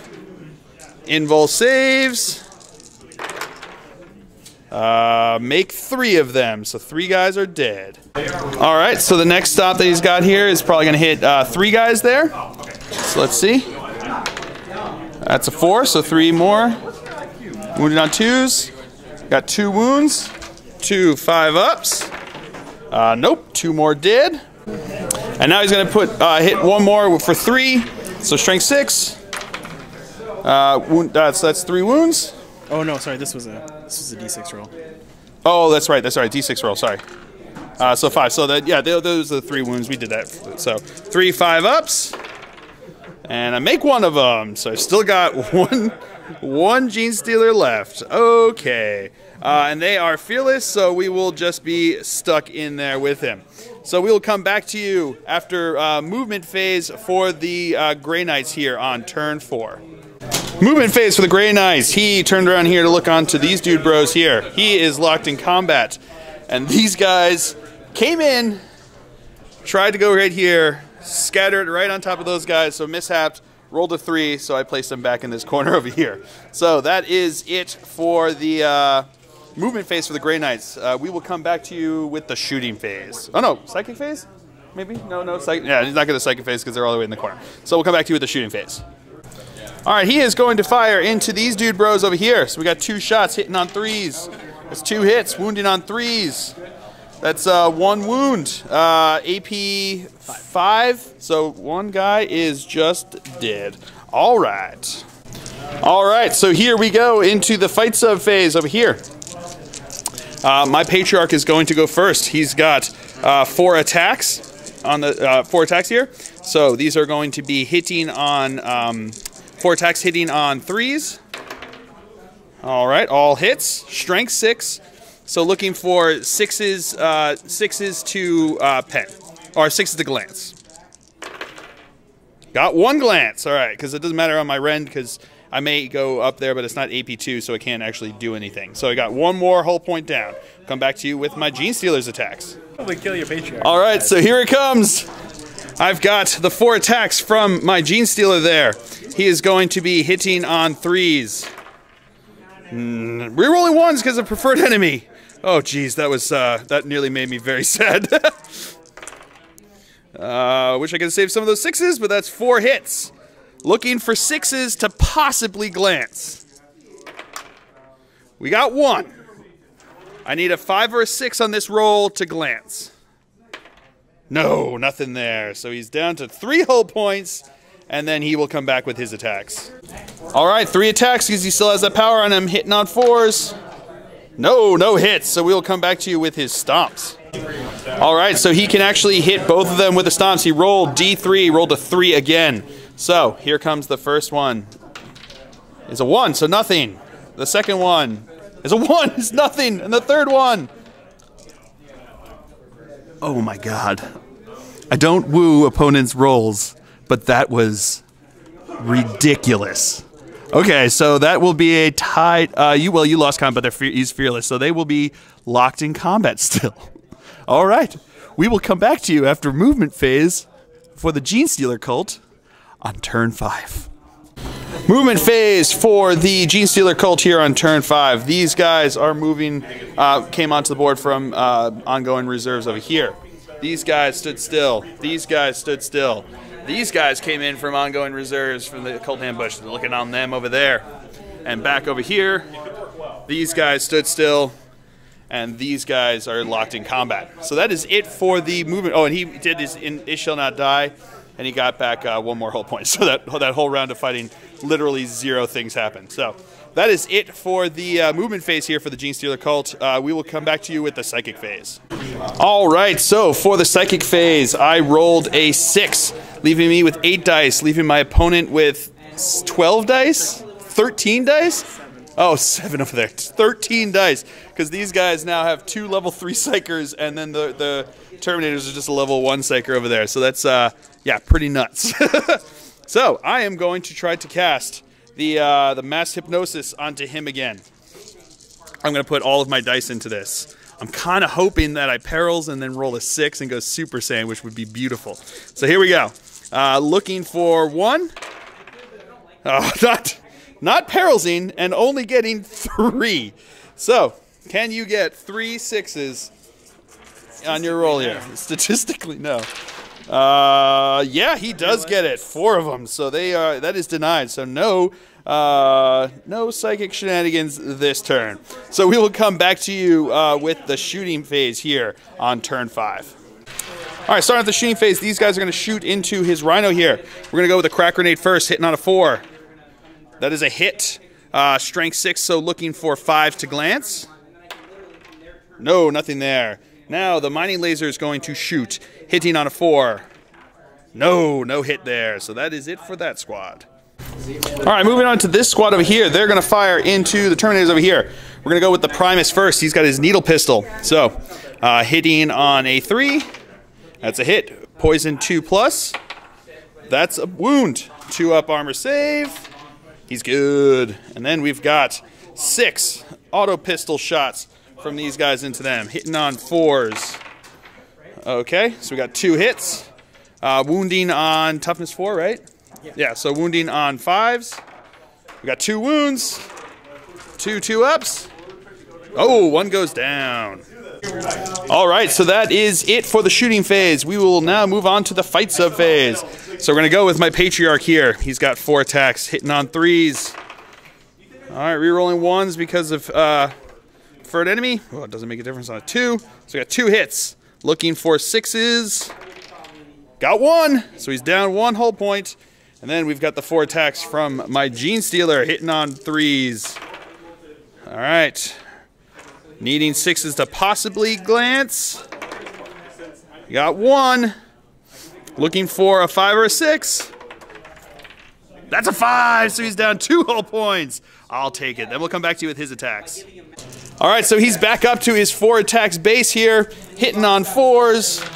invul saves. Make 3 of them, so 3 guys are dead. All right, so the next stop that he's got here is probably going to hit 3 guys there. So let's see. That's a 4, so 3 more. Wounded on 2s. Got 2 wounds. 2 5 ups. Nope, 2 more dead. And now he's going to put hit 1 more for 3. So strength 6. So that's 3 wounds. Oh no, sorry. This was a D6 roll. Oh, that's right. D6 roll. Sorry. So 5. So that, yeah, those are the 3 wounds. We did that. So 3 5 ups, and I make 1 of them. So I still got one Genestealer left. Okay, and they are fearless. So we will just be stuck in there with him. So we will come back to you after movement phase for the Grey Knights here on turn 4. Movement phase for the Grey Knights. He turned around here to look onto these dude bros here. He is locked in combat. And these guys came in, tried to go right here, scattered right on top of those guys, so mishapped, rolled a 3, so I placed them back in this corner over here. So that is it for the movement phase for the Grey Knights. We will come back to you with the shooting phase. Oh no, psychic phase? Maybe? No, psychic. Yeah, he's not going to psychic phase because they're all the way in the corner. So we'll come back to you with the shooting phase. All right, he is going to fire into these dude bros over here. So we got 2 shots hitting on 3s. That's 2 hits, wounding on 3s. That's 1 wound. AP 5. So 1 guy is just dead. All right. All right, so here we go into the fight sub phase over here. My Patriarch is going to go first. He's got 4 attacks on the 4 attacks here. So these are going to be hitting on 4 attacks hitting on 3s. All right, all hits. Strength 6. So looking for 6s, 6s to pen, or 6s to glance. Got 1 glance. All right, because it doesn't matter on my rend because I may go up there, but it's not AP2, so I can't actually do anything. So I got 1 more hull point down. Come back to you with my Genestealer's attacks. Probably kill your Patriarch. All right, so here it comes. I've got the 4 attacks from my Genestealer there. He is going to be hitting on 3s. Rerolling 1s because of preferred enemy. Oh, geez, that was that nearly made me very sad. Wish I could save some of those 6s, but that's 4 hits. Looking for 6s to possibly glance. We got 1. I need a 5 or a 6 on this roll to glance. No, nothing there. So he's down to 3 hull points, and then he will come back with his attacks. All right, 3 attacks because he still has that power on him, hitting on 4s. No hits, so we'll come back to you with his stomps. All right, so he can actually hit both of them with the stomps. He rolled D3, rolled a 3 again. So here comes the first one. It's a 1, so nothing. The second one is a 1, it's nothing. And the third one. Oh my god. I don't woo opponents' rolls, but that was ridiculous. Okay, so that will be a tie. You lost combat, but he's fearless, so they will be locked in combat still. All right, we will come back to you after movement phase for the Genestealer Cult on turn 5. Movement phase for the Genestealer Cult here on turn 5. These guys are moving, came onto the board from ongoing reserves over here. These guys stood still. These guys stood still. These guys came in from ongoing reserves from the Cult Ambush. They're looking on them over there. And back over here, these guys stood still. And these guys are locked in combat. So that is it for the movement. Oh, and he did his It Shall Not Die. And he got back 1 more hull point. So that whole round of fighting, literally 0 things happened. So that is it for the movement phase here for the Genestealer Cult. We will come back to you with the psychic phase. All right, so for the psychic phase, I rolled a 6, leaving me with 8 dice, leaving my opponent with 12 dice? 13 dice? Oh, 7 over there. 13 dice, because these guys now have 2 level 3 psychers, and then the Terminators are just a level 1 psycher over there. So that's, yeah, pretty nuts. So I am going to try to cast the mass hypnosis onto him again. I'm going to put all of my dice into this. I'm kind of hoping that I perils and then roll a 6 and go Super Saiyan, which would be beautiful. So here we go. Looking for 1. Oh, not perilsing and only getting 3. So, can you get 3 6s on your roll here? Statistically, no. Yeah, he does get it. 4 of them. So that is denied. So no psychic shenanigans this turn. So we will come back to you with the shooting phase here on turn 5. All right, starting with the shooting phase, these guys are going to shoot into his Rhino here. We're going to go with a crack grenade first, hitting on a 4. That is a hit. Strength 6, so looking for 5 to glance. No, nothing there. Now the mining laser is going to shoot, hitting on a 4. No hit there. So that is it for that squad. All right, moving on to this squad over here. They're going to fire into the Terminators over here. We're going to go with the Primus first. He's got his needle pistol. So hitting on a 3. That's a hit. Poison 2+. That's a wound. 2 up armor save. He's good. And then we've got 6 auto pistol shots from these guys into them, hitting on 4s. Okay, so we got 2 hits. Wounding on toughness 4, right? Yeah, so wounding on 5s. We got 2 wounds. 2 ups. Oh, 1 goes down. All right, so that is it for the shooting phase. We will now move on to the fight sub phase. So we're going to go with my Patriarch here. He's got 4 attacks, hitting on 3s. All right, rerolling 1s because of for an enemy. Oh, it doesn't make a difference on a 2. So we got 2 hits. Looking for 6s. Got 1, so he's down 1 hull point. And then we've got the 4 attacks from my Genestealer hitting on 3s. All right. Needing 6s to possibly glance. Got 1. Looking for a 5 or a 6. That's a 5, so he's down 2 hull points. I'll take it. Then we'll come back to you with his attacks. All right, so he's back up to his 4 attacks base here, hitting on 4s.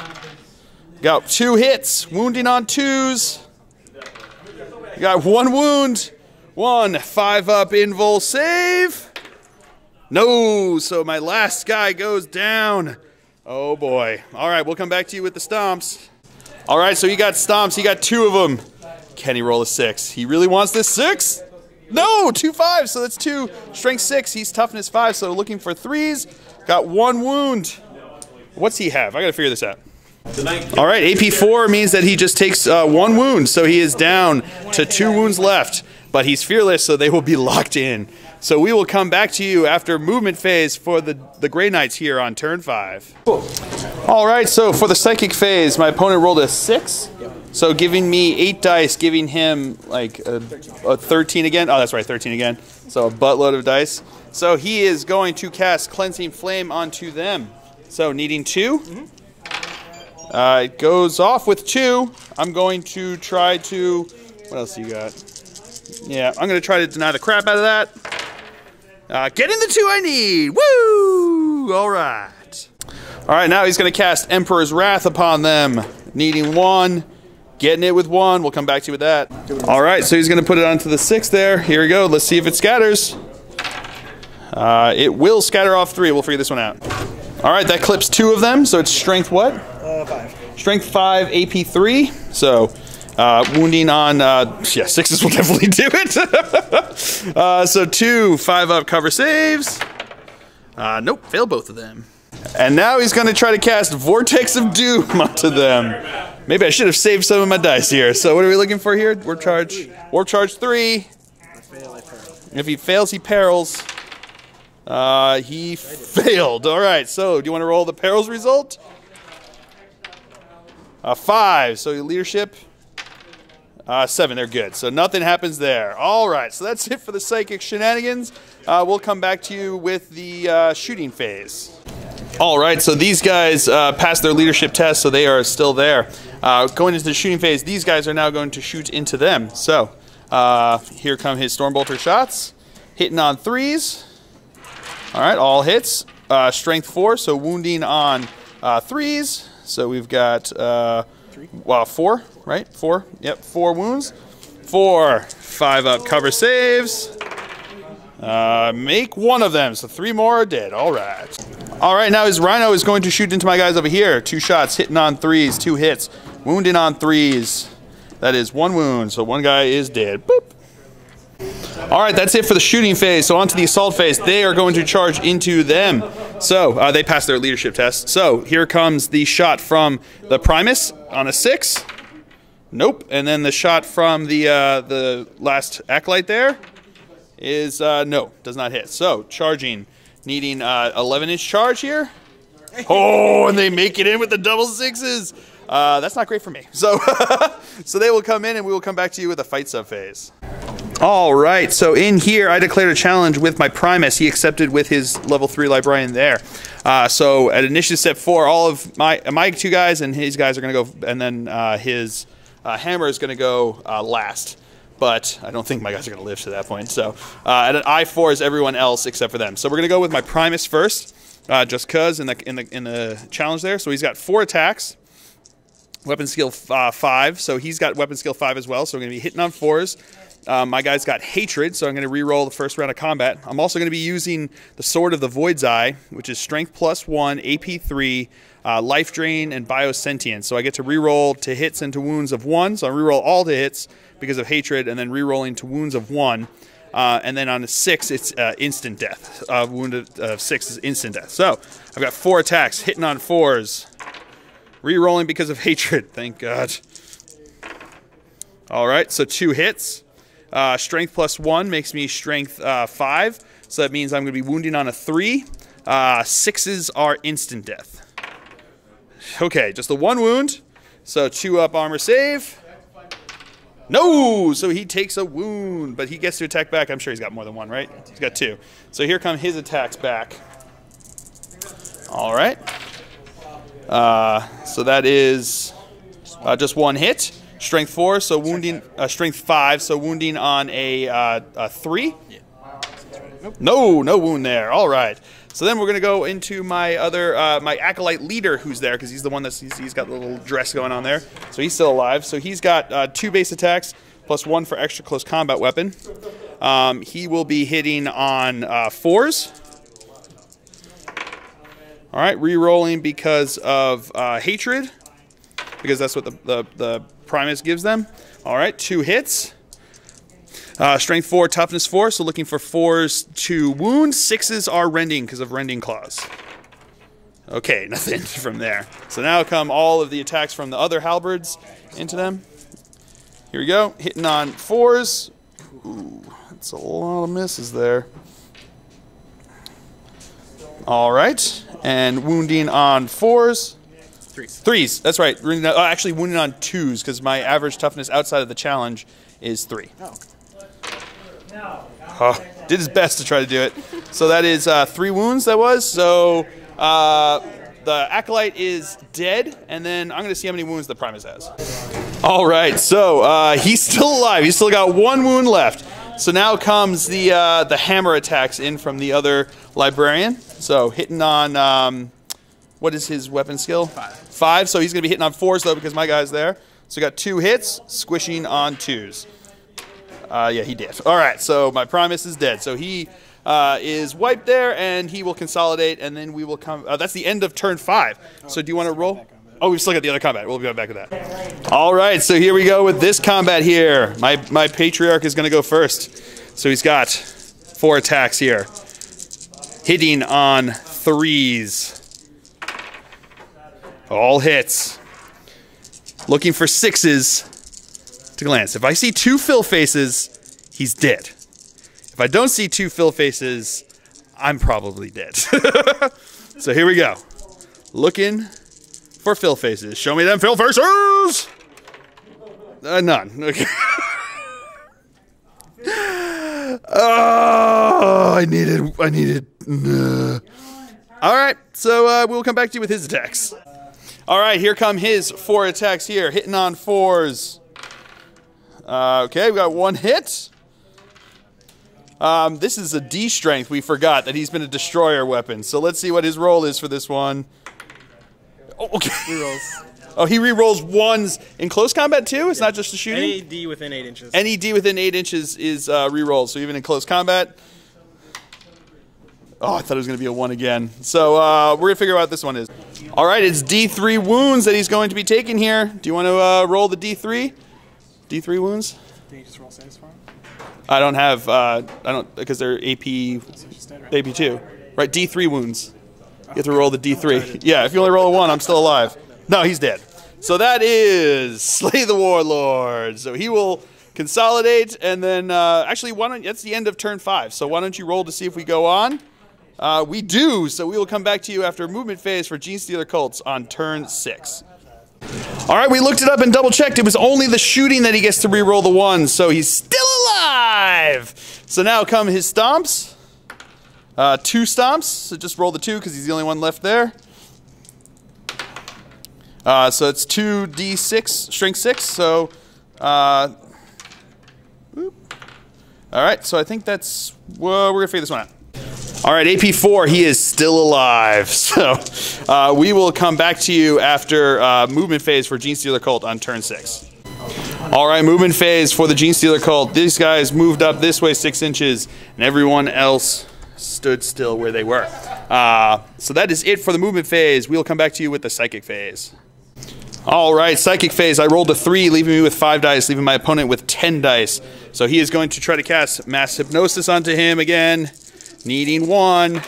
Got 2 hits, wounding on 2s. Got 1 wound, 1 5-up invul save. No, so my last guy goes down. Oh boy. All right, we'll come back to you with the stomps. All right, so he got stomps. He got 2 of them. Can he roll a 6? He really wants this 6? No, 2 5s, so that's 2. Strength 6, he's toughness 5, so looking for 3s. Got 1 wound. What's he have? I gotta figure this out. All right, AP 4 means that he just takes 1 wound, so he is down to 2 wounds left. But he's fearless, so they will be locked in. So we will come back to you after movement phase for the Grey Knights here on turn 5. Cool. All right, so for the Psychic phase, my opponent rolled a 6. So giving me 8 dice, giving him like a 13 again. Oh, that's right, 13 again. So a buttload of dice. So he is going to cast Cleansing Flame onto them. So needing 2. It goes off with 2. I'm going to try to... What else you got? Yeah, I'm going to try to deny the crap out of that. Getting the 2 I need! Woo! All right. All right, now he's going to cast Emperor's Wrath upon them. Needing 1. Getting it with 1. We'll come back to you with that. All right, so he's going to put it onto the 6 there. Here we go. Let's see if it scatters. It will scatter off 3. We'll figure this one out. All right, that clips 2 of them. So it's strength what? 5. Strength 5, AP 3. So wounding on, yeah, 6s will definitely do it. So 2 5-up cover saves. Nope, fail both of them. And now he's going to try to cast Vortex of Doom onto them. Maybe I should have saved some of my dice here. So what are we looking for here? Warp Charge. Warp Charge 3. If he fails, he perils. He failed. All right, so do you want to roll the perils result? 5, so your leadership. 7, they're good. So nothing happens there. All right, so that's it for the Psychic shenanigans. We'll come back to you with the shooting phase. All right, so these guys passed their leadership test, so they are still there. Going into the shooting phase, these guys are now going to shoot into them. So here come his Stormbolter shots. Hitting on 3s. All right, all hits. Strength 4, so wounding on 3s. So we've got, well, 4, right? 4, yep, 4 wounds. 4 5-up cover saves. Make 1 of them, so 3 more are dead. All right. All right, now his Rhino is going to shoot into my guys over here. 2 shots, hitting on 3s, 2 hits. Wounding on 3s. That is 1 wound, so 1 guy is dead. Boop. All right, that's it for the shooting phase. So on to the assault phase. They are going to charge into them. So they passed their leadership test. So here comes the shot from the Primus on a 6. Nope. And then the shot from the last Acolyte there is no, does not hit. So charging, needing 11-inch charge here. Oh, and they make it in with the double 6s. That's not great for me. So so they will come in and we will come back to you with a fight sub phase. All right, so in here, I declared a challenge with my Primus. He accepted with his level 3 Librarian there. So at initiative step 4, all of my 2 guys and his guys are going to go, and then his Hammer is going to go last. But I don't think my guys are going to live to that point. So at an I4 is everyone else except for them. So we're going to go with my Primus first, just because in the challenge there. So he's got 4 attacks. weapon skill 5, so he's got weapon skill 5 as well, so we're going to be hitting on 4s. My guy's got hatred, so I'm going to re-roll the first round of combat. I'm also going to be using the Sword of the Void's Eye, which is strength +1, AP 3, life drain, and biosentience. So I get to re-roll to hits and to wounds of 1, so I re-roll all to hits because of hatred, and then re-rolling to wounds of 1. And then on a 6, it's instant death. Wound of 6 is instant death. So I've got 4 attacks, hitting on 4s. Re-rolling because of hatred, thank God. Alright, so 2 hits. Strength +1 makes me strength 5. So that means I'm going to be wounding on a 3. 6s are instant death. Okay, just the 1 wound. So 2 up armor save. No! So he takes a wound, but he gets to attack back. I'm sure he's got more than 1, right? He's got 2. So here come his attacks back. Alright. So that is just 1 hit. Strength 4, so wounding. Strength 5, so wounding on a 3. No wound there. All right. So then we're gonna go into my other my acolyte leader, who's there because he's the one that's he's got the little dress going on there. So he's still alive. So he's got 2 base attacks plus 1 for extra close combat weapon. He will be hitting on 4s. All right, re-rolling because of hatred, because that's what the Primus gives them. All right, 2 hits. Strength 4, toughness 4, so looking for 4s to wound. 6s are rending because of rending claws. Okay, nothing from there. So now come all of the attacks from the other halberds into them. Here we go, hitting on 4s. Ooh, that's a lot of misses there. All right, and wounding on 4s. 3s, that's right. Actually, wounding on 2s because my average toughness outside of the challenge is 3. Did his best to try to do it. So that is 3 wounds, that was. So the Acolyte is dead, and then I'm going to see how many wounds the Primus has. All right, so he's still alive. He's still got 1 wound left. So now comes the hammer attacks in from the other librarian. So hitting on, what is his weapon skill? 5, so he's going to be hitting on 4s, though, because my guy's there. So we got 2 hits, squishing on 2s. Yeah, he did. All right, so my Primus is dead. So he is wiped there, and he will consolidate, and then we will come... that's the end of turn 5. So do you want to roll? Oh, we've still got the other combat. We'll be right back with that. All right, so here we go with this combat here. My Patriarch is going to go first. So he's got 4 attacks here. Hitting on 3s. All hits. Looking for 6s to glance. If I see 2 fill faces, he's dead. If I don't see 2 fill faces, I'm probably dead. So here we go. Looking for fill faces. Show me them fill faces! None. Okay. Oh, I needed. All right, so we'll come back to you with his attacks. All right, here come his 4 attacks here, hitting on 4s. Okay, we got 1 hit. This is a D strength. We forgot that he's been a destroyer weapon. So let's see what his roll is for this one. Oh, okay. Rerolls. Oh, he rerolls 1s in close combat too? It's not just the shooting? Any D within 8 inches. Any D within 8 inches is rerolled, so even in close combat. Oh, I thought it was going to be a 1 again. So we're going to figure out what this one is. All right, it's D3 wounds that he's going to be taking here. Do you want to roll the D3? D3 wounds? Did you just roll saves for him? I don't have, because they're AP2. Right, D3 wounds. You have to roll the D3. Yeah, if you only roll a 1, I'm still alive. No, he's dead. So that is Slay the Warlord. So he will consolidate, and then, actually, that's the end of turn 5. So why don't you roll to see if we go on? We do, so we will come back to you after a movement phase for Genestealer Cults on turn 6. All right, we looked it up and double-checked. It was only the shooting that he gets to re-roll the 1, so he's still alive! So now come his stomps. 2 stomps, so just roll the 2 because he's the only one left there. So it's 2d6, strength 6, so... all right, so I think that's... Well, we're going to figure this one out. All right, AP4, he is still alive. So we will come back to you after movement phase for Genestealer Cult on turn 6. All right, movement phase for the Genestealer Cult. These guys moved up this way 6 inches, and everyone else stood still where they were. So that is it for the movement phase. We'll come back to you with the psychic phase. All right, psychic phase. I rolled a 3, leaving me with 5 dice, leaving my opponent with 10 dice. So he is going to try to cast mass hypnosis onto him again. Needing 1.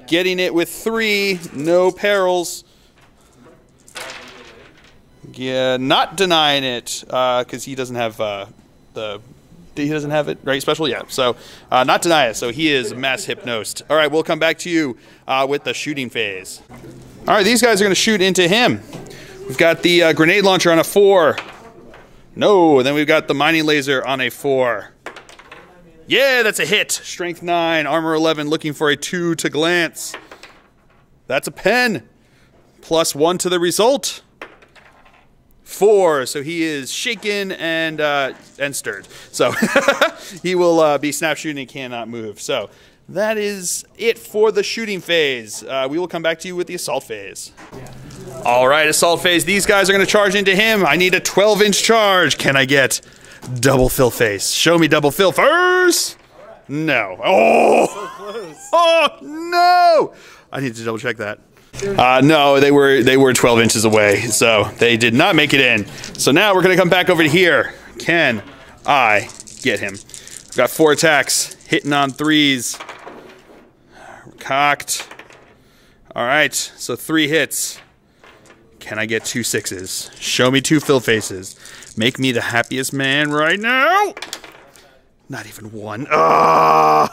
Getting it with 3. No perils. Yeah, not denying it because he doesn't have he doesn't have it right special. Yeah, so not deny it. So he is mass hypnosed. All right, we'll come back to you with the shooting phase. All right, these guys are going to shoot into him. We've got the grenade launcher on a 4. No, then we've got the mining laser on a 4. Yeah, that's a hit. Strength 9, armor 11, looking for a 2 to glance. That's a pen. +1 to the result. 4, so he is shaken and stirred. So he will be snap shooting and cannot move. So that is it for the shooting phase. We will come back to you with the assault phase. All right, assault phase. These guys are going to charge into him. I need a 12-inch charge. Can I get double fill face? Show me double fill first. No. Oh. So close. Oh no! I need to double check that. No, they were 12 inches away, so they did not make it in. So now we're going to come back over to here. Can I get him? I've got 4 attacks, hitting on 3s. Cocked. All right, so 3 hits. Can I get 2 6s? Show me 2 fill faces. Make me the happiest man right now. Not even 1. Ah!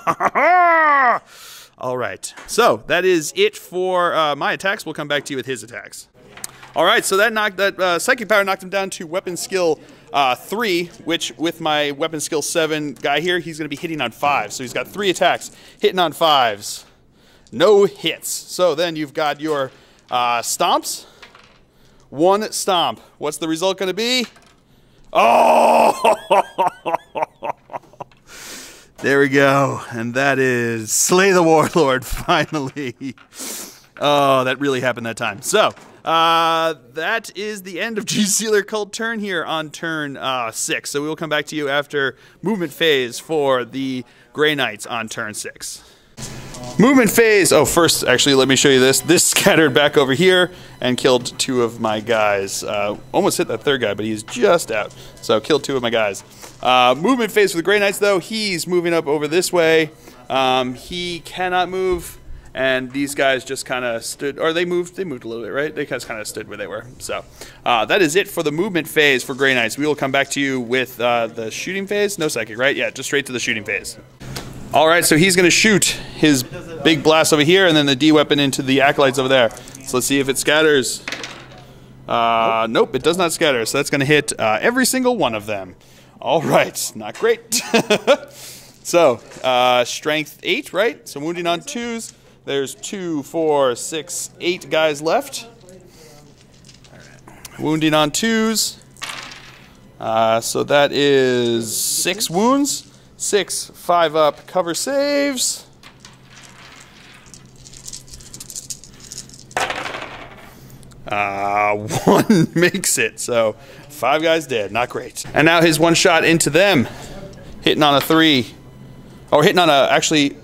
All right, so that is it for my attacks. We'll come back to you with his attacks. All right, so that psychic power knocked him down to weapon skill 3, which with my weapon skill 7 guy here, he's going to be hitting on 5. So he's got 3 attacks, hitting on 5s. No hits. So then you've got your stomps. 1 stomp. What's the result going to be? Oh! There we go, and that is Slay the Warlord, finally. Oh, that really happened that time. So, that is the end of Genestealer Cult turn here on turn 6. So we will come back to you after movement phase for the Grey Knights on turn 6. Movement phase. Oh, first, actually, let me show you this. This scattered back over here and killed 2 of my guys. Almost hit that 3rd guy, but he's just out. So killed 2 of my guys. Movement phase for the Grey Knights, though. He's moving up over this way. He cannot move, and these guys just kind of stood, or they moved a little bit, right? They just kind of stood where they were. So that is it for the movement phase for Grey Knights. We will come back to you with the shooting phase. No psychic, right? Yeah, just straight to the shooting phase. All right, so he's going to shoot his big blast over here, and then the D weapon into the acolytes over there. So let's see if it scatters. Nope, it does not scatter. So that's going to hit every single one of them. All right, not great. So strength 8, right? So wounding on 2s. There's 2, 4, 6, 8 guys left. Wounding on 2s. So that is 6 wounds. 6, 5 up, cover saves. One makes it, so 5 guys dead, not great. And now his 1 shot into them, hitting on a 3. Or hitting on a, actually,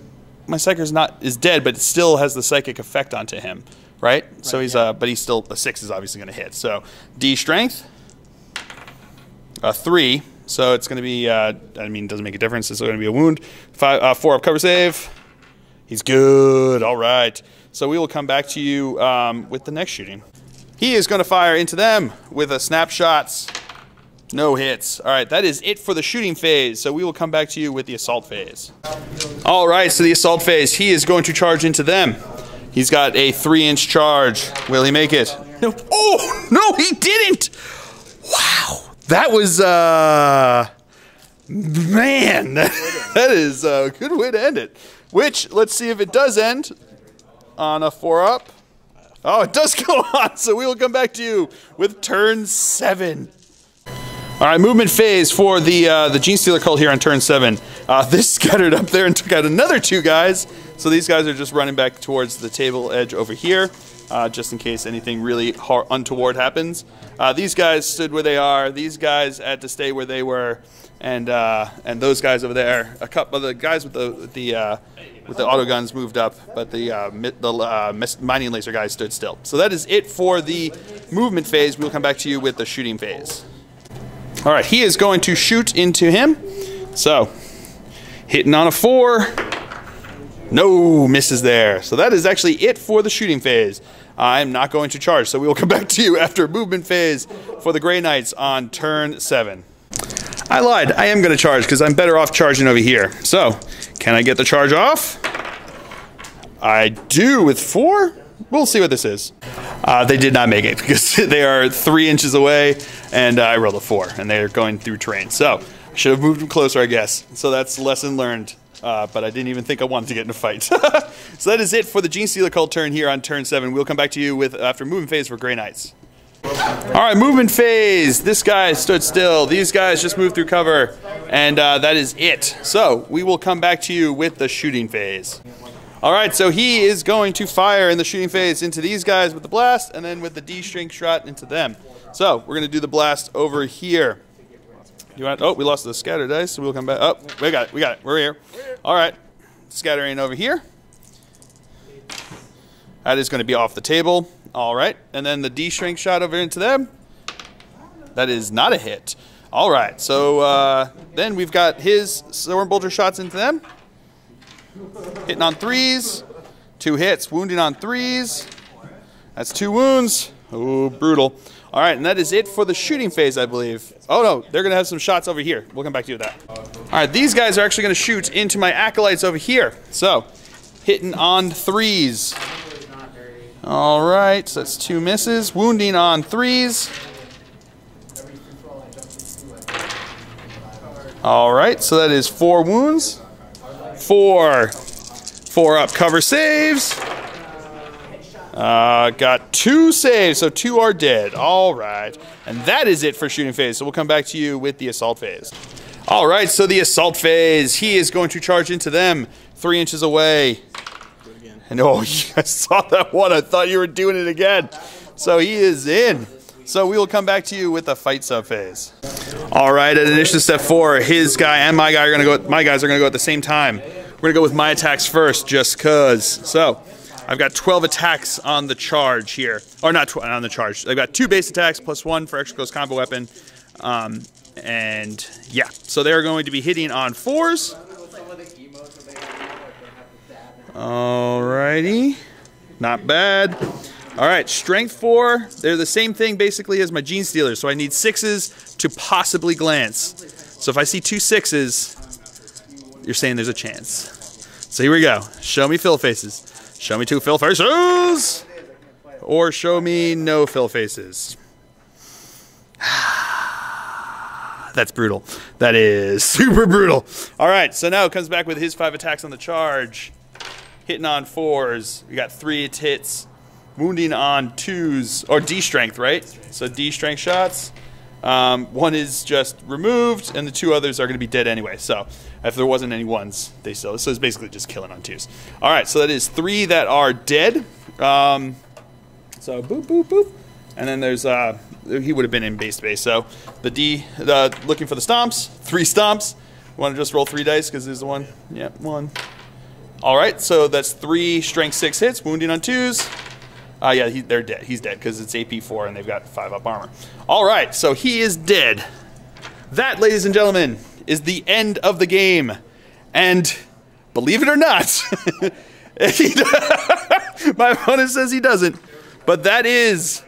my psychic is dead, but it still has the psychic effect onto him, right? So he's, but he's still, a 6 is obviously gonna hit. So D strength, a 3. So it's going to be, I mean, doesn't make a difference. It's going to be a wound. 4 up cover save. He's good. All right. So we will come back to you with the next shooting. He is going to fire into them with a snapshots. No hits. All right. That is it for the shooting phase. So we will come back to you with the assault phase. All right. So the assault phase, he is going to charge into them. He's got a 3-inch charge. Will he make it? No. Oh, no, he didn't. Wow. That was, man, that is a good way to end it. Which, let's see if it does end on a 4 up. Oh, it does go on, so we will come back to you with turn 7. All right, movement phase for the Genestealer Cult here on turn 7. This scattered up there and took out another 2 guys. So these guys are just running back towards the table edge over here, just in case anything really untoward happens. These guys stood where they are. These guys had to stay where they were, and those guys over there. A couple of the guys with the auto guns moved up, but the mining laser guys stood still. So that is it for the movement phase. We'll come back to you with the shooting phase. All right, he is going to shoot into him. So, hitting on a 4. No, misses there. So that is actually it for the shooting phase. I'm not going to charge, so we will come back to you after movement phase for the Grey Knights on turn 7. I lied. I am going to charge because I'm better off charging over here. So, can I get the charge off? I do with 4. We'll see what this is. They did not make it because they are 3 inches away, and I rolled a 4, and they are going through terrain. So, I should have moved them closer, I guess. So that's lesson learned. But I didn't even think I wanted to get in a fight. So that is it for the Genestealer Cult turn here on turn 7. We'll come back to you with after movement phase for Grey Knights. Alright, movement phase. This guy stood still. These guys just moved through cover. And that is it. So we will come back to you with the shooting phase. Alright, so he is going to fire in the shooting phase into these guys with the blast, and then with the D-strength shot into them. So we're going to do the blast over here. Oh, we lost the scatter dice, so we'll come back. Oh, we got it. We're here. All right. Scattering over here. That is going to be off the table. All right. And then the D-strength shot over into them. That is not a hit. All right. So then we've got his Storm Bolter shots into them. Hitting on 3s. 2 hits. Wounding on 3s. That's 2 wounds. Oh, brutal. All right, and that is it for the shooting phase, I believe. Oh, no, they're going to have some shots over here. We'll come back to you with that. All right, these guys are actually going to shoot into my acolytes over here. So, hitting on 3s. All right, so that's 2 misses. Wounding on 3s. All right, so that is 4 wounds. 4 up cover saves. Got 2 saves, so 2 are dead. All right. And that is it for shooting phase. So we'll come back to you with the assault phase. All right, so the assault phase. He is going to charge into them 3 inches away. And oh, you guys saw that one. I thought you were doing it again. So he is in. So we will come back to you with the fight sub phase. All right, at initiative step 4, his guy and my guy are going to go. My guys are going to go at the same time. We're going to go with my attacks first, just cause. So I've got 12 attacks on the charge here. Or not on the charge. I've got 2 base attacks plus 1 for extra close combo weapon. And yeah, so they're going to be hitting on 4s. Alrighty. Not bad. Alright, strength 4. They're the same thing basically as my Genestealer. So I need 6s to possibly glance. So if I see 2 6s, you're saying there's a chance. So here we go. Show me fill faces. Show me 2 fill faces! Or show me no fill faces. That's brutal. That is super brutal. Alright, so now it comes back with his 5 attacks on the charge. Hitting on 4s. We got 3 hits. Wounding on 2s. Or D-strength, right? So D-strength shots. 1 is just removed, and the 2 others are going to be dead anyway. So if there wasn't any 1s, they still. So it's basically just killing on 2s. All right, so that is 3 that are dead. So boop, boop, boop. And then there's, he would have been in base to base. So looking for the stomps, 3 stomps. You want to just roll 3 dice because there's the 1. Yeah, 1. All right, so that's 3 strength 6 hits, wounding on 2s. Yeah, they're dead. He's dead because it's AP 4 and they've got 5 up armor. All right, so he is dead. That, ladies and gentlemen, is the end of the game. And believe it or not, my opponent says he doesn't, but that is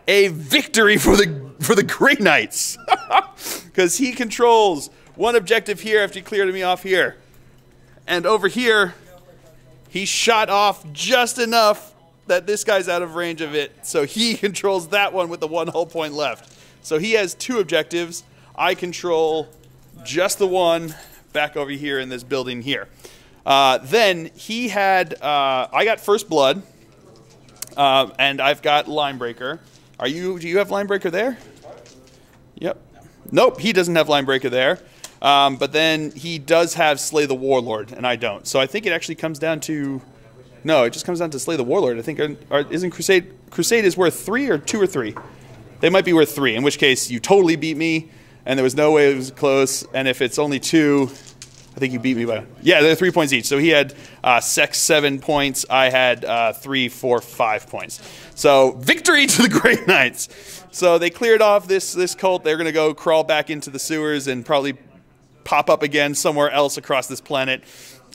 a victory for the Grey Knights because he controls 1 objective here after he cleared me off here, and over here he shot off just enough that this guy's out of range of it, so he controls that one with the 1 hull point left. So he has 2 objectives. I control just the 1 back over here in this building here. Then he had, I got First Blood, and I've got Linebreaker. Do you have Linebreaker there? Yep. Nope, he doesn't have line breaker there. But then he does have Slay the Warlord, and I don't. So I think it actually comes down to... No, it just comes down to Slay the Warlord. I think, isn't Crusade... Crusade is worth 3 or 2 or 3? They might be worth 3, in which case you totally beat me, and there was no way it was close. And if it's only 2, I think you beat me by... Yeah, they're 3 points each. So he had 7 points. I had 3, 4, 5 points. So victory to the Grey Knights. So they cleared off this cult. They're going to go crawl back into the sewers and probably pop up again somewhere else across this planet.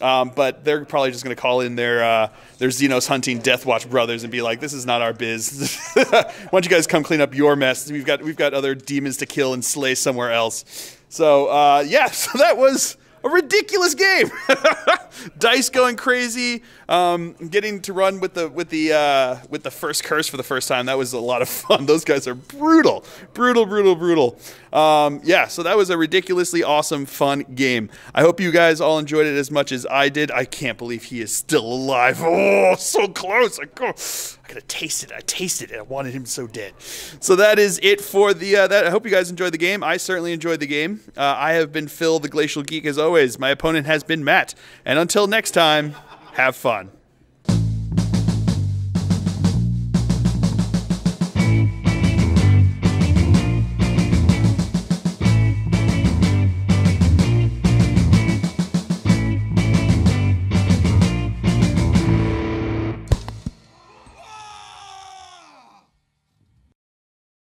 But they're probably just going to call in their xenos hunting Deathwatch brothers and be like, "This is not our biz. Why don't you guys come clean up your mess? We've got other demons to kill and slay somewhere else." So yeah, so that was a ridiculous game. Dice going crazy. Getting to run with the first curse for the first time. That was a lot of fun. Those guys are brutal. Yeah, so that was a ridiculously awesome, fun game. I hope you guys all enjoyed it as much as I did. I can't believe he is still alive. Oh, so close. I gotta taste it. I tasted it. I wanted him so dead. So that is it for the that. I hope you guys enjoyed the game. I certainly enjoyed the game. I have been Phil, the Glacial Geek, as always. My opponent has been Matt. And until next time, have fun.